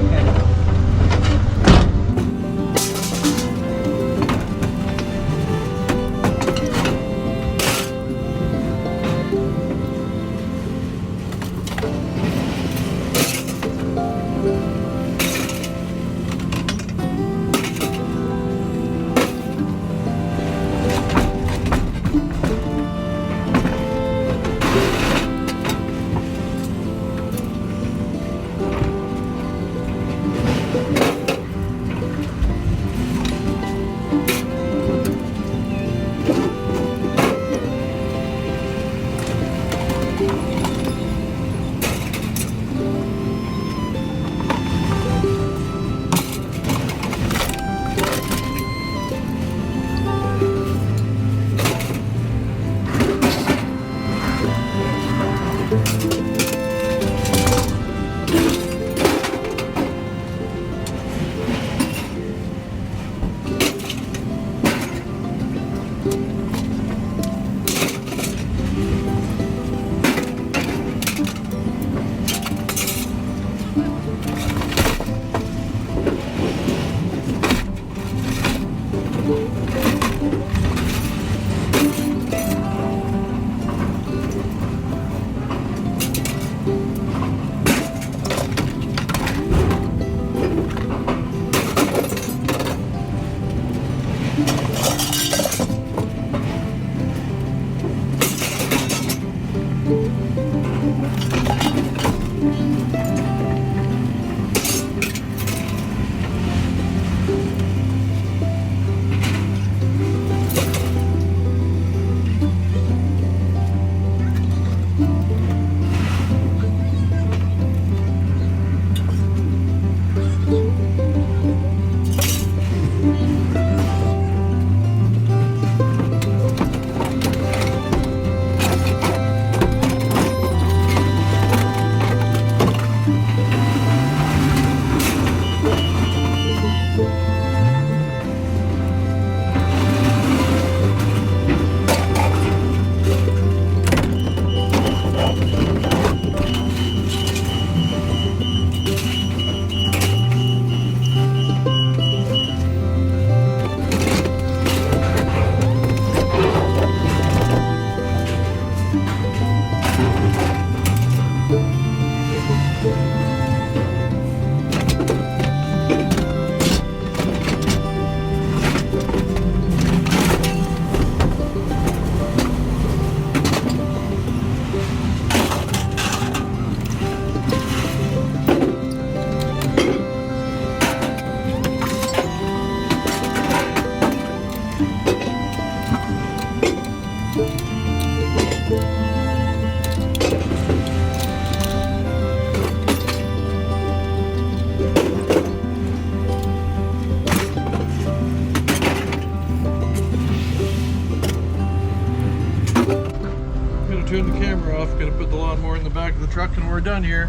Speaker 2: off. Gonna put the lawnmower in the back of the truck and we're done here.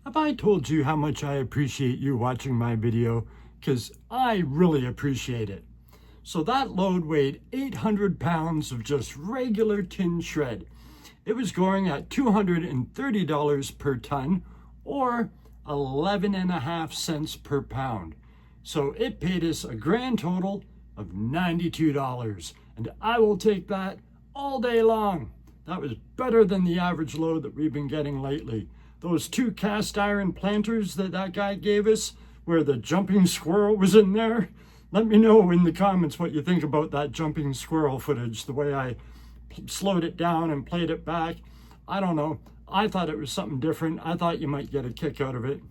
Speaker 1: Have I told you how much I appreciate you watching my video? Because I really appreciate it. So that load weighed 800 pounds of just regular tin shred. It was going at $230 per ton, or 11.5 cents per pound. So it paid us a grand total of $92, and I will take that all day long. That was better than the average load that we've been getting lately. Those 2 cast iron planters that guy gave us, where the jumping squirrel was in there, let me know in the comments what you think about that jumping squirrel footage, the way I slowed it down and played it back. I don't know. I thought it was something different. I thought you might get a kick out of it.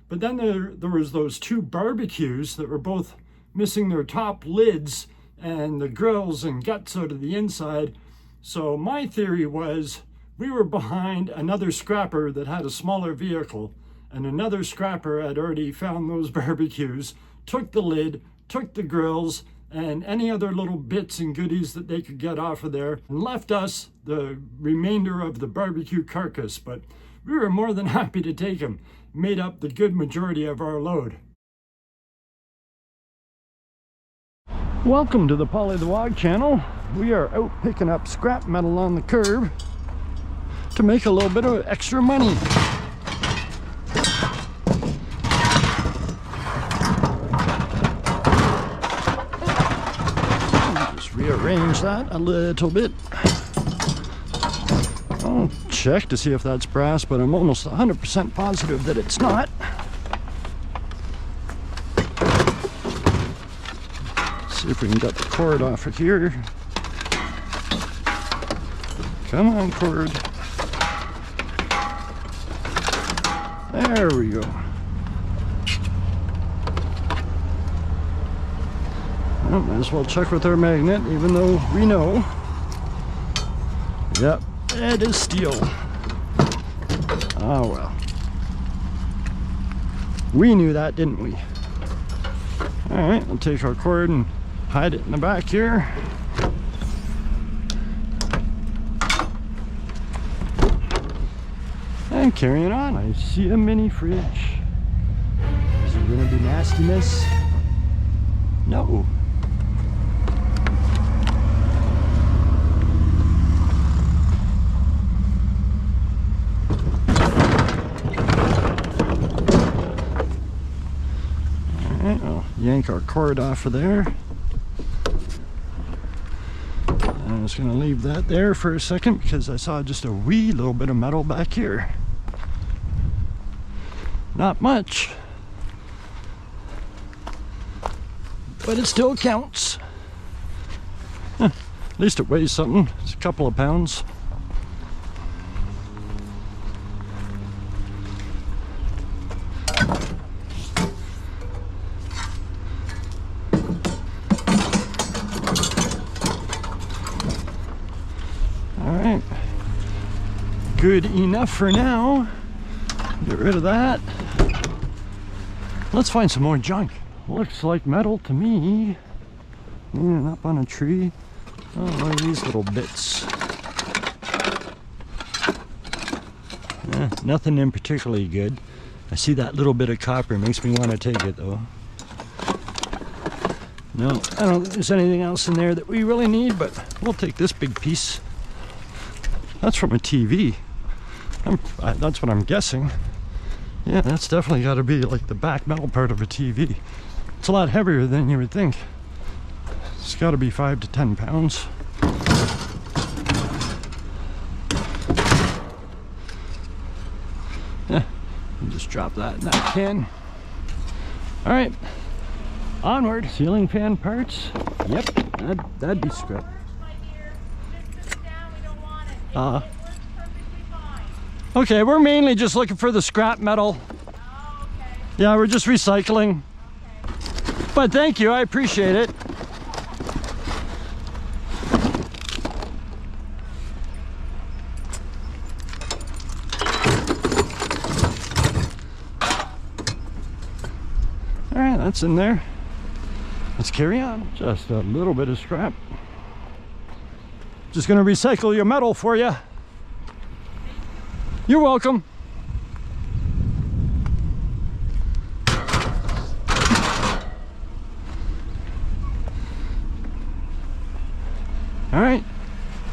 Speaker 1: But then there was those 2 barbecues that were both missing their top lids and the grills and guts out of the inside. So my theory was we were behind another scrapper that had a smaller vehicle, and another scrapper had already found those barbecues, took the lid, took the grills, and any other little bits and goodies that they could get off of there, and left us the remainder of the barbecue carcass. But we were more than happy to take them. Made up the good majority of our load. Welcome to the Polly the Wog channel. We are out picking up scrap metal on the curb to make a little bit of extra money. Just rearrange that a little bit. I'll check to see if that's brass, but I'm almost 100% positive that it's not. See if we can get the cord off of here. Come on, cord. There we go. Well, might as well check with our magnet, even though we know. Yep, it is steel. Oh well. We knew that, didn't we? Alright, we'll take our cord and hide it in the back here. And carrying on, I see a mini fridge. Is it gonna be nastiness? No. Alright, I'll yank our cord off of there. I'm just gonna leave that there for a second because I saw just a wee little bit of metal back here. Not much, but it still counts. At least it weighs something. It's a couple of pounds. All right, good enough for now. Get rid of that. Let's find some more junk. Looks like metal to me. And up on a tree. Oh, what are these little bits? Nothing in particularly good. I see that little bit of copper. Makes me want to take it though. No, I don't think there's anything else in there that we really need, but we'll take this big piece. That's from a TV. That's what I'm guessing. Yeah, that's definitely got to be like the back metal part of a TV. It's a lot heavier than you would think. It's got to be 5 to 10 pounds. Yeah, just drop that in that can. All right, onward. Ceiling fan parts. Yep, that'd be scrap. Okay, we're mainly just looking for the scrap metal.
Speaker 3: Oh, okay.
Speaker 1: Yeah, we're just recycling.
Speaker 3: Okay.
Speaker 1: But thank you, I appreciate it. All right, that's in there. Let's carry on. Just a little bit of scrap. Just gonna recycle your metal for you. You're welcome. All right,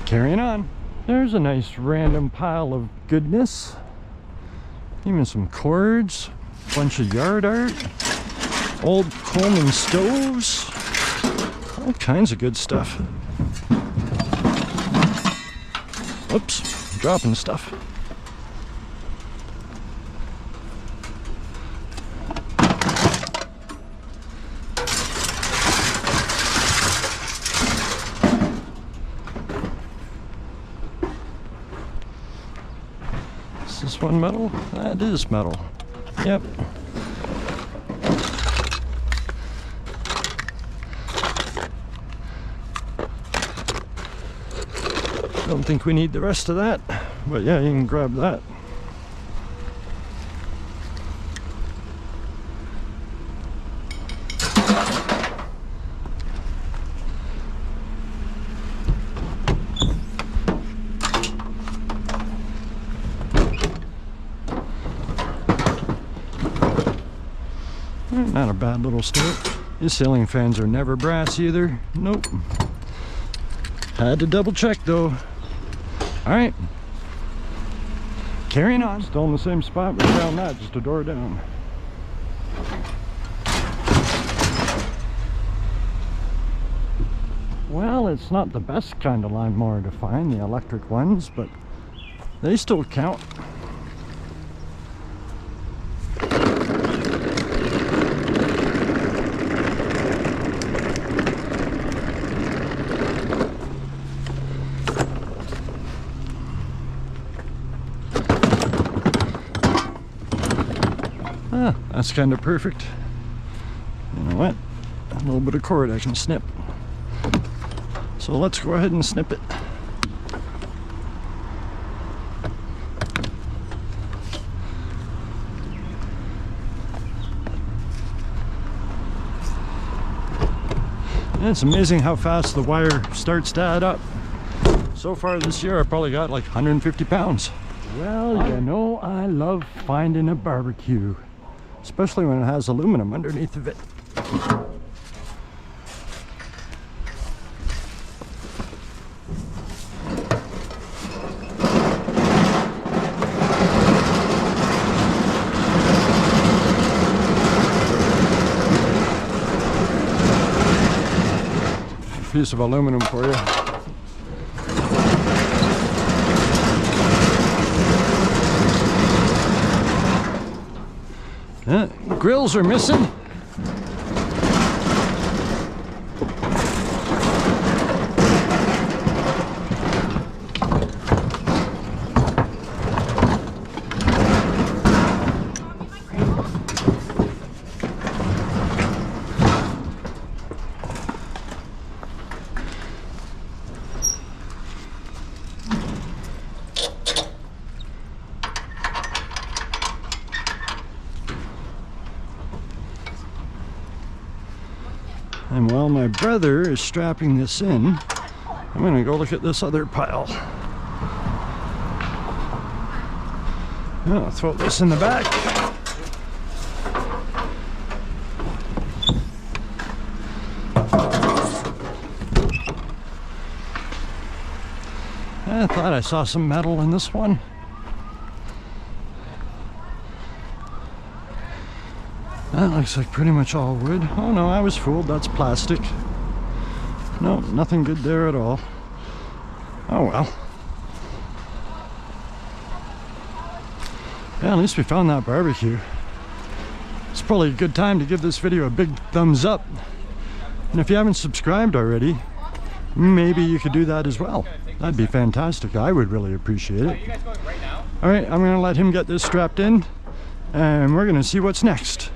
Speaker 1: carrying on. There's a nice random pile of goodness. Even some cords, bunch of yard art, old Coleman stoves, all kinds of good stuff. Oops, dropping stuff. Is this one metal? That is metal. Yep. Don't think we need the rest of that, but yeah, you can grab that. Not a bad little start. These ceiling fans are never brass either. Nope. Had to double check though. Alright. Carrying on. Still in the same spot. We found that, just a door down. Well, it's not the best kind of lawnmower to find, the electric ones, but they still count. Ah, that's kind of perfect. You know what? A little bit of cord I can snip. So let's go ahead and snip it. And it's amazing how fast the wire starts to add up. So far this year I probably got like 150 pounds. Well, you know, I love finding a barbecue, especially when it has aluminum underneath of it. A piece of aluminum for you. Grills are missing. And while my brother is strapping this in, I'm gonna go look at this other pile. I'll throw this in the back. I thought I saw some metal in this one. That looks like pretty much all wood. Oh no, I was fooled. That's plastic. No, nothing good there at all. Oh well. Yeah, at least we found that barbecue. It's probably a good time to give this video a big thumbs up. And if you haven't subscribed already, maybe you could do that as well. That'd be fantastic. I would really appreciate it. Alright, I'm going to let him get this strapped in, and we're going to see what's next.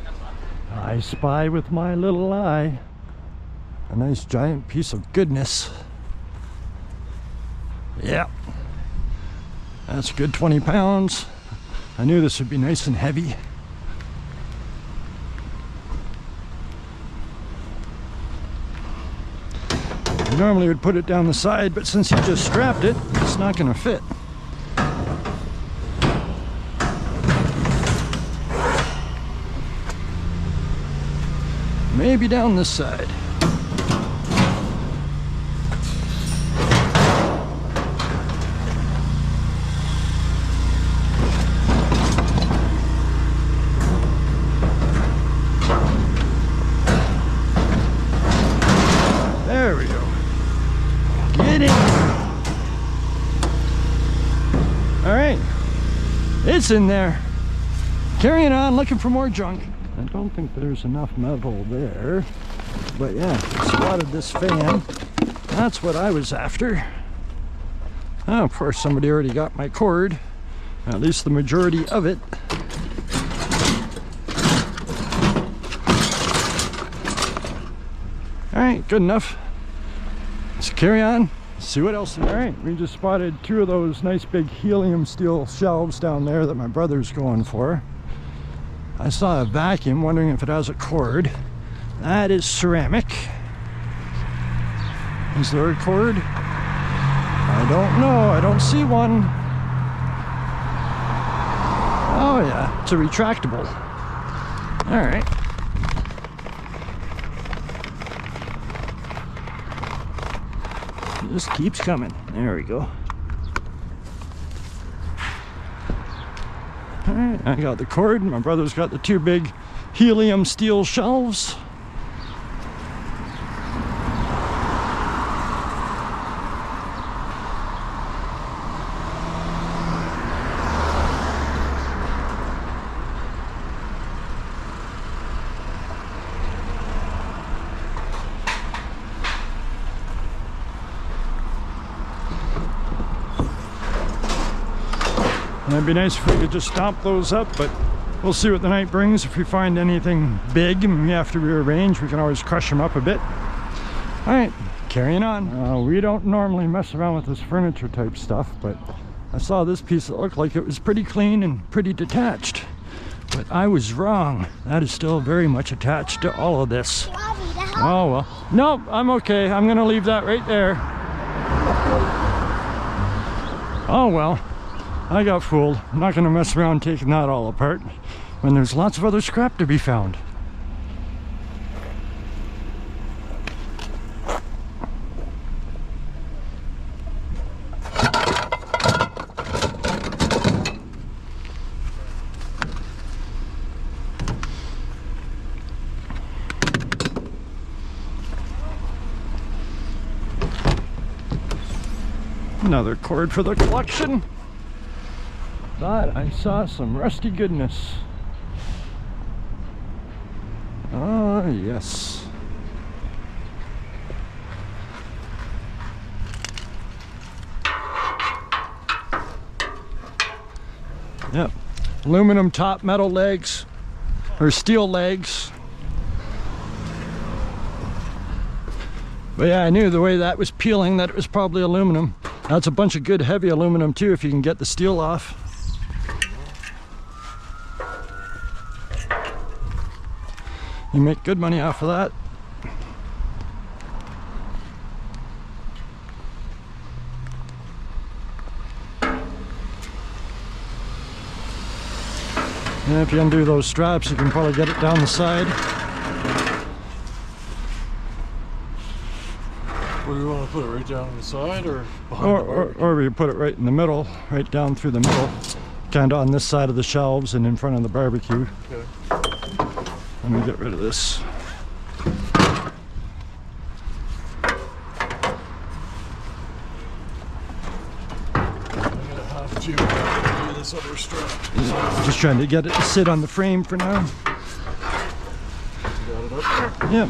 Speaker 1: I spy with my little eye a nice giant piece of goodness. Yeah, that's a good 20 pounds. I knew this would be nice and heavy. Normally would put it down the side, but since he just strapped it, it's not going to fit. Maybe down this side. There we go. Get in. All right, it's in there. Carrying on, looking for more junk. I don't think there's enough metal there, but yeah, spotted this fan. That's what I was after. Oh, of course, somebody already got my cord, at least the majority of it. All right, good enough. Let's carry on, see what else. All right, we just spotted 2 of those nice big helium steel shelves down there that my brother's going for. I saw a vacuum, wondering if it has a cord. That is ceramic. Is there a cord? I don't know. I don't see one. Oh yeah, it's a retractable. All right. It just keeps coming. There we go. All right, I got the cord. My brother's got the 2 big helium steel shelves. It'd be nice if we could just stomp those up, but we'll see what the night brings. If we find anything big and we have to rearrange, we can always crush them up a bit. All right, carrying on. We don't normally mess around with this furniture type stuff, but I saw this piece that looked like it was pretty clean and pretty detached. But I was wrong. That is still very much attached to all of this. Oh well. Nope, I'm okay. I'm gonna leave that right there. Oh well. I got fooled. I'm not going to mess around taking that all apart when there's lots of other scrap to be found. Another cord for the collection. Thought I saw some rusty goodness. Oh, yes. Yep. Aluminum top, metal legs, or steel legs. But yeah, I knew the way that was peeling that it was probably aluminum. That's a bunch of good heavy aluminum too if you can get the steel off. You make good money off of that. And if you undo those straps, you can probably get it down the side.
Speaker 2: Where do you want to put it? Right down on the side or behind
Speaker 1: Or we put it right in the middle, right down through the middle, kind of on this side of the shelves and in front of the barbecue.
Speaker 2: Okay.
Speaker 1: Let me get rid of this.
Speaker 2: I'm gonna have to do this other strap.
Speaker 1: Just trying to get it to sit on the frame for now.
Speaker 2: Got it up there?
Speaker 1: Yep.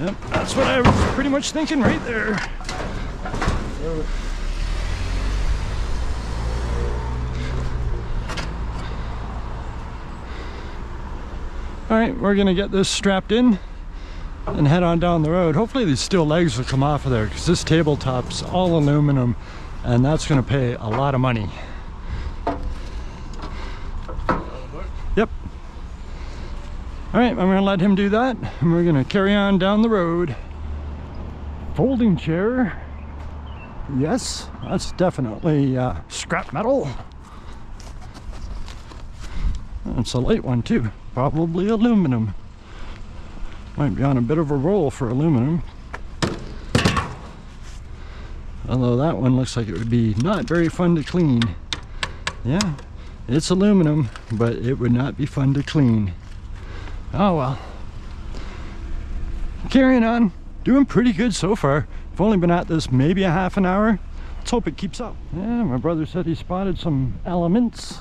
Speaker 1: Yep, that's what I was pretty much thinking right there. All right, we're gonna get this strapped in and head on down the road. Hopefully these steel legs will come off of there, because this tabletop's all aluminum and that's gonna pay a lot of money. Yep. All right, I'm gonna let him do that and we're gonna carry on down the road. Folding chair. Yes, that's definitely scrap metal. It's a light one too, probably aluminum. Might be on a bit of a roll for aluminum. Although that one looks like it would be not very fun to clean. Yeah, it's aluminum, but it would not be fun to clean. Oh well. Carrying on, doing pretty good so far. I've only been at this maybe a half an hour. Let's hope it keeps up. Yeah, my brother said he spotted some elements.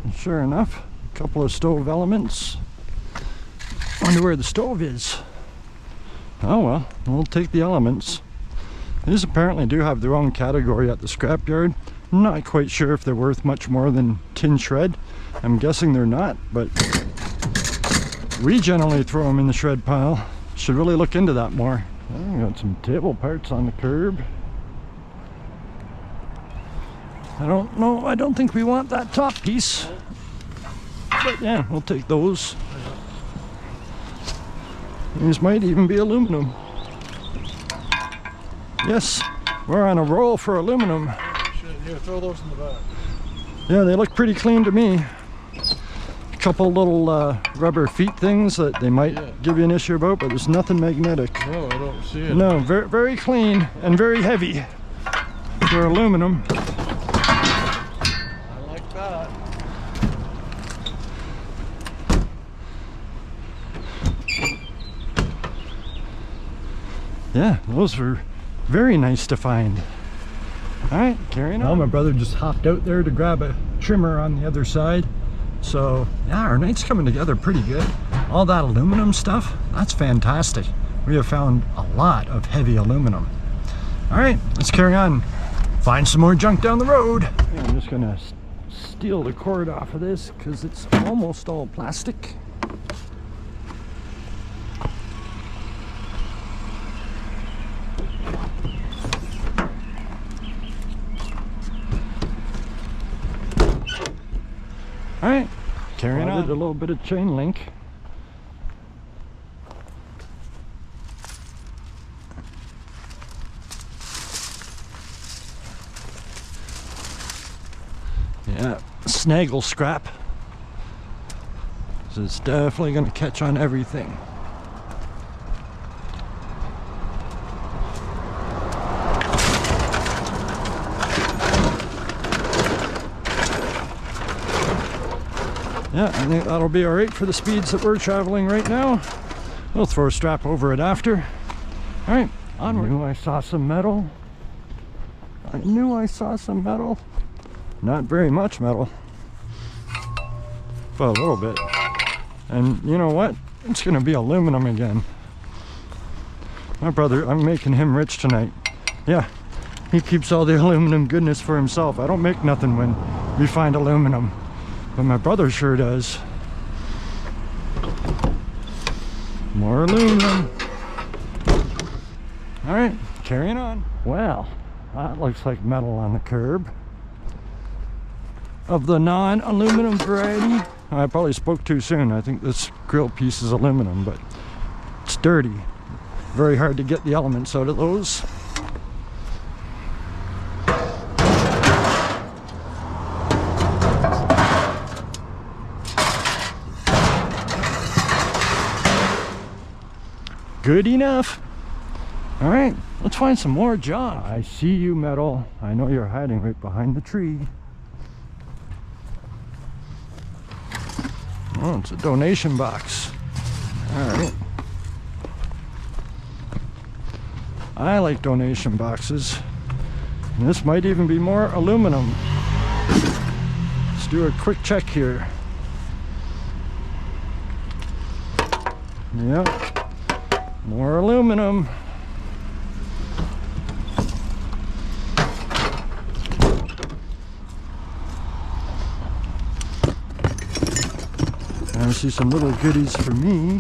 Speaker 1: And sure enough, a couple of stove elements. Wonder where the stove is. Oh well, we'll take the elements. These apparently do have their own category at the scrapyard. I'm not quite sure if they're worth much more than tin shred. I'm guessing they're not, but we generally throw them in the shred pile. Should really look into that more. Oh, got some table parts on the curb. I don't know, I don't think we want that top piece. But yeah, we'll take those. These might even be aluminum. Yes, we're on a roll for aluminum.
Speaker 2: Yeah, throw those in the back.
Speaker 1: Yeah, they look pretty clean to me. A couple little rubber feet things that they might give you an issue about, but there's nothing magnetic.
Speaker 2: No, I don't see it.
Speaker 1: No, very, very clean and very heavy for aluminum.
Speaker 2: I like that.
Speaker 1: Yeah, those were very nice to find. All right, carrying on. Well, my brother just hopped out there to grab a trimmer on the other side. So yeah, our night's coming together pretty good. All that aluminum stuff, that's fantastic. We have found a lot of heavy aluminum. All right, let's carry on. Find some more junk down the road. I'm just gonna steal the cord off of this because it's almost all plastic. All right, carrying on. A little bit of chain link. Yeah, snaggle scrap. So it's definitely going to catch on everything. Yeah, I think that'll be all right for the speeds that we're traveling right now. We'll throw a strap over it after. All right, onward. I knew I saw some metal. I knew I saw some metal. Not very much metal, but a little bit. And you know what? It's gonna be aluminum again. My brother, I'm making him rich tonight. Yeah, he keeps all the aluminum goodness for himself. I don't make nothing when we find aluminum. But my brother sure does. More aluminum. All right, carrying on. Well, that looks like metal on the curb. Of the non-aluminum variety. I probably spoke too soon. I think this grill piece is aluminum, but it's dirty. Very hard to get the elements out of those. Good enough. All right, let's find some more junk. I see you, metal. I know you're hiding right behind the tree. Oh, it's a donation box. All right. I like donation boxes. And this might even be more aluminum. Let's do a quick check here. Yep. More aluminum. I see some little goodies for me.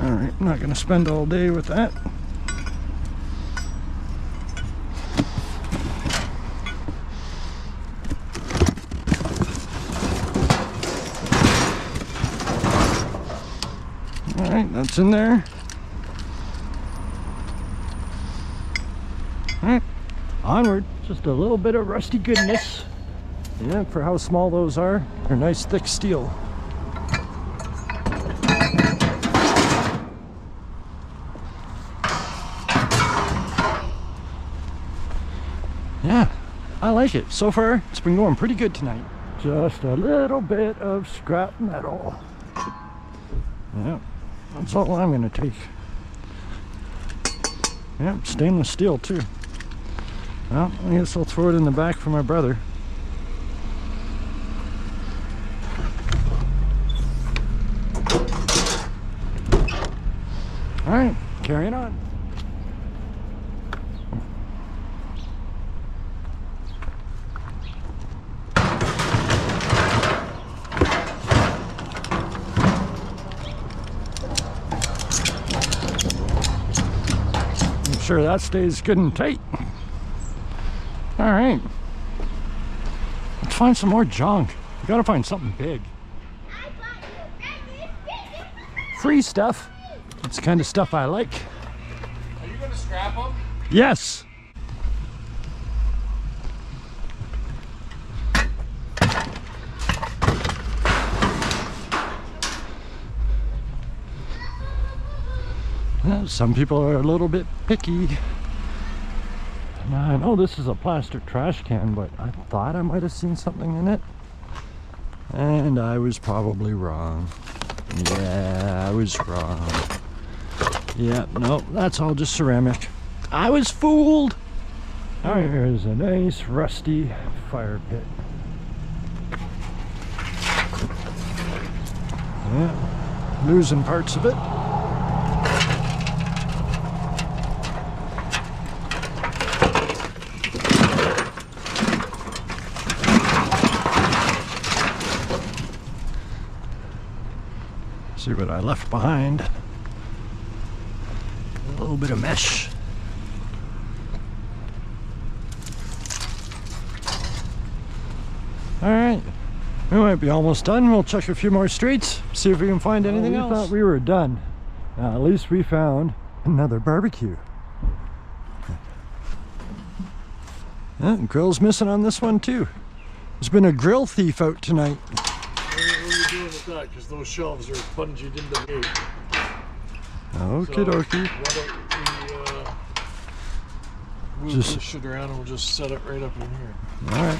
Speaker 1: Alright, I'm not going to spend all day with that. Alright, that's in there. Alright, onward. Just a little bit of rusty goodness. Yeah, for how small those are, they're nice thick steel. Yeah, I like it. So far, it's been going pretty good tonight. Just a little bit of scrap metal. Yeah, that's all I'm going to take. Yeah, stainless steel too. Well, I guess I'll throw it in the back for my brother. All right, carrying on. Make sure that stays good and tight. All right, let's find some more junk. We gotta find something big. Free stuff. It's the kind of stuff I like.
Speaker 5: Are you gonna scrap them?
Speaker 1: Yes. Some people are a little bit picky. Now, I know this is a plastic trash can, but I thought I might have seen something in it. And I was probably wrong. Yeah, I was wrong. Yeah, no, that's all just ceramic. I was fooled. There's a nice rusty fire pit. Yeah, losing parts of it. See what I left behind. A little bit of mesh. Alright, we might be almost done. We'll check a few more streets, see if we can find anything else. We thought we were done. At least we found another barbecue. Yeah, grill's missing on this one too. There's been a grill thief out tonight.
Speaker 2: What are you doing with that? Because those shelves are bunged into the gate.
Speaker 1: Okie dokie.
Speaker 2: Why don't we move
Speaker 1: Just-
Speaker 2: this shit around and we'll just set it right up in here.
Speaker 1: Alright.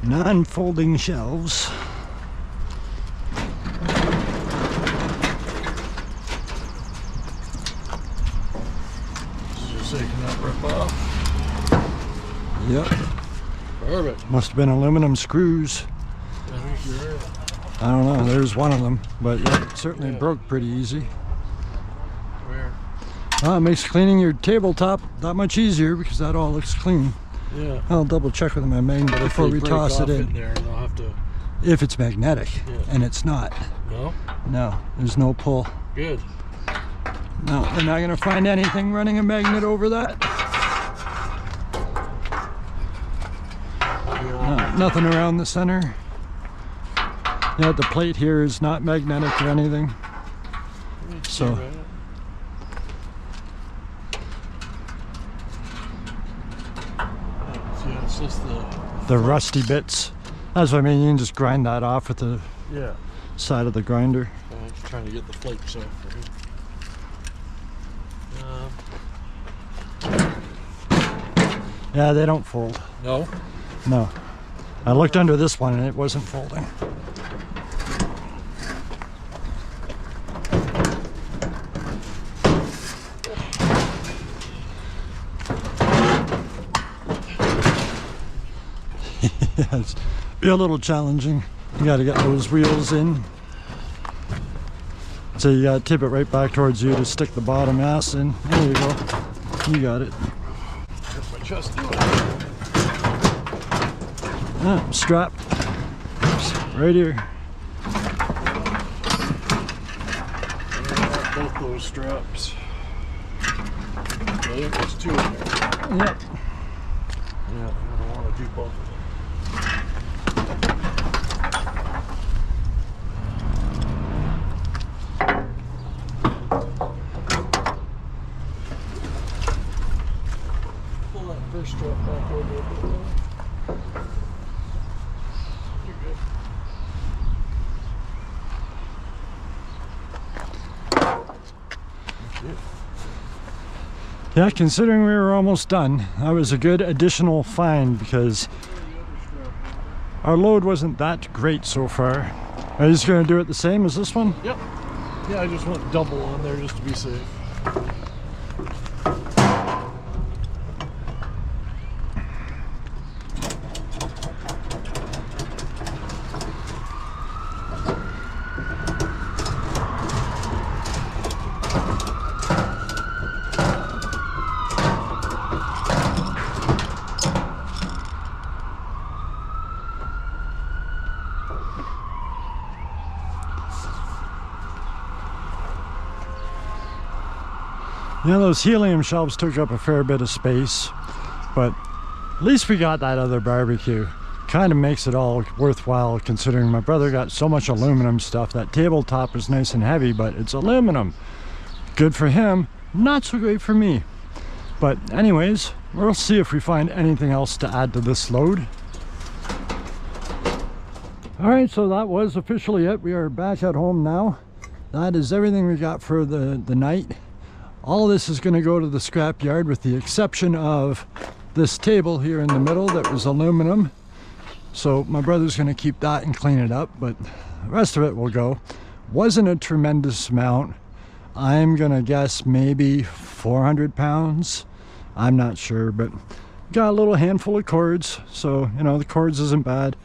Speaker 1: Non-folding shelves.
Speaker 2: Just so you cannot rip off.
Speaker 1: Yep.
Speaker 2: Perfect.
Speaker 1: Must have been aluminum screws.
Speaker 2: I think you're right.
Speaker 1: I don't know. There's one of them, but yeah, it certainly
Speaker 2: Yeah.
Speaker 1: broke pretty easy.
Speaker 2: Where?
Speaker 1: It makes cleaning your tabletop that much easier because that all looks clean.
Speaker 2: Yeah.
Speaker 1: I'll double check with my magnet before
Speaker 2: They
Speaker 1: we
Speaker 2: break
Speaker 1: toss
Speaker 2: off
Speaker 1: it in.
Speaker 2: there, and they'll have to.
Speaker 1: If it's magnetic,
Speaker 2: Yeah.
Speaker 1: and it's not.
Speaker 2: No.
Speaker 1: No, there's no pull.
Speaker 2: Good.
Speaker 1: No, they're not going to find anything running a magnet over that. No, nothing around the center. Yeah, the plate here is not magnetic or anything. So
Speaker 2: Yeah, it's just
Speaker 1: the rusty bits. That's what I mean. You can just grind that off with the
Speaker 2: yeah.
Speaker 1: side of the grinder.
Speaker 2: I'm just trying to get the flakes off for him.
Speaker 1: Yeah, they don't fold.
Speaker 2: No.
Speaker 1: No. I looked under this one and it wasn't folding. Yeah, it's be a little challenging. You got to get those wheels in. So you got to tip it right back towards you to stick the bottom ass in. There you go. You got it.
Speaker 2: That's my chest doing.
Speaker 1: Ah, strap. Right here.
Speaker 2: Both those straps. I think there's two in there.
Speaker 1: Yep.
Speaker 2: Yeah, I don't want to do both of them. Pull that first strap back over a bit more. You're good. That's it.
Speaker 1: Yeah, considering we were almost done, that was a good additional find because our load wasn't that great so far. Are you just going to do it the same as this one?
Speaker 2: Yep. Yeah, I just went double on there just to be safe.
Speaker 1: You know, those helium shelves took up a fair bit of space, but at least we got that other barbecue. Kind of makes it all worthwhile considering my brother got so much aluminum stuff. That tabletop is nice and heavy, but it's aluminum. Good for him, not so great for me. But anyways, we'll see if we find anything else to add to this load. All right, so that was officially it. We are back at home now. That is everything we got for the night. All this is going to go to the scrap yard with the exception of this table here in the middle that was aluminum. So my brother's going to keep that and clean it up, but the rest of it will go. Wasn't a tremendous amount. I'm going to guess maybe 400 pounds. I'm not sure, but got a little handful of cords. So, you know, the cords isn't bad.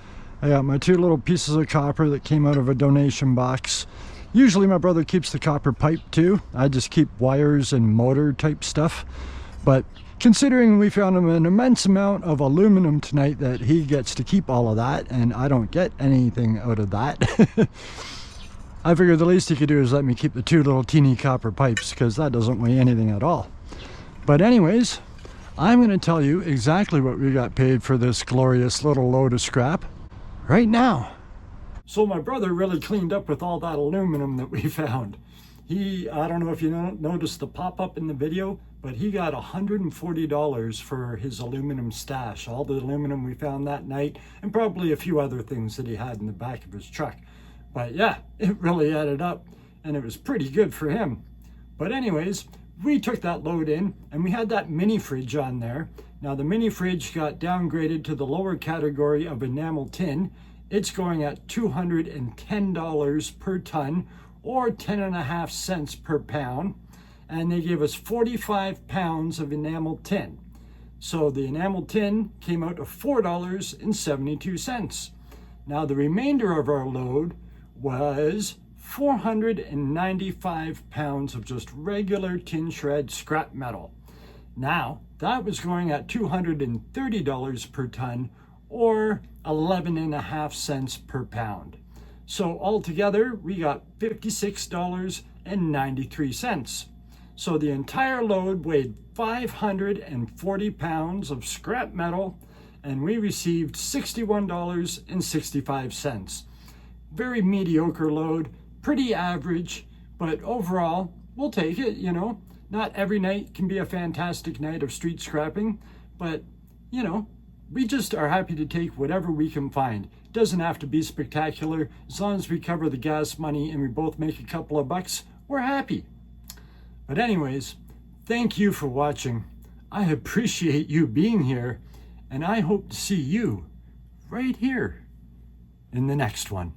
Speaker 1: I got my two little pieces of copper that came out of a donation box. Usually my brother keeps the copper pipe too. I just keep wires and motor type stuff. But considering we found him an immense amount of aluminum tonight, that he gets to keep all of that and I don't get anything out of that. I figured the least he could do is let me keep the two little teeny copper pipes because that doesn't weigh anything at all. But anyways, I'm going to tell you exactly what we got paid for this glorious little load of scrap right now. So my brother really cleaned up with all that aluminum that we found. I don't know if you noticed the pop-up in the video, but he got $140 for his aluminum stash. All the aluminum we found that night, and probably a few other things that he had in the back of his truck. But yeah, it really added up, and it was pretty good for him. But anyways, we took that load in, and we had that mini fridge on there. Now the mini fridge got downgraded to the lower category of enamel tin. It's going at $210 per ton, or 10.5 cents per pound. And they gave us 45 pounds of enamel tin. So the enamel tin came out to $4.72. Now the remainder of our load was 495 pounds of just regular tin shred scrap metal. Now that was going at $230 per ton, or 11.5 cents per pound. So altogether, we got $56.93. So the entire load weighed 540 pounds of scrap metal, and we received $61.65. Very mediocre load, pretty average, But overall, we'll take it, you know. Not every night can be a fantastic night of street scrapping, but, you know, we just are happy to take whatever we can find. It doesn't have to be spectacular. As long as we cover the gas money and we both make a couple of bucks, we're happy. But anyways, thank you for watching. I appreciate you being here, and I hope to see you right here in the next one.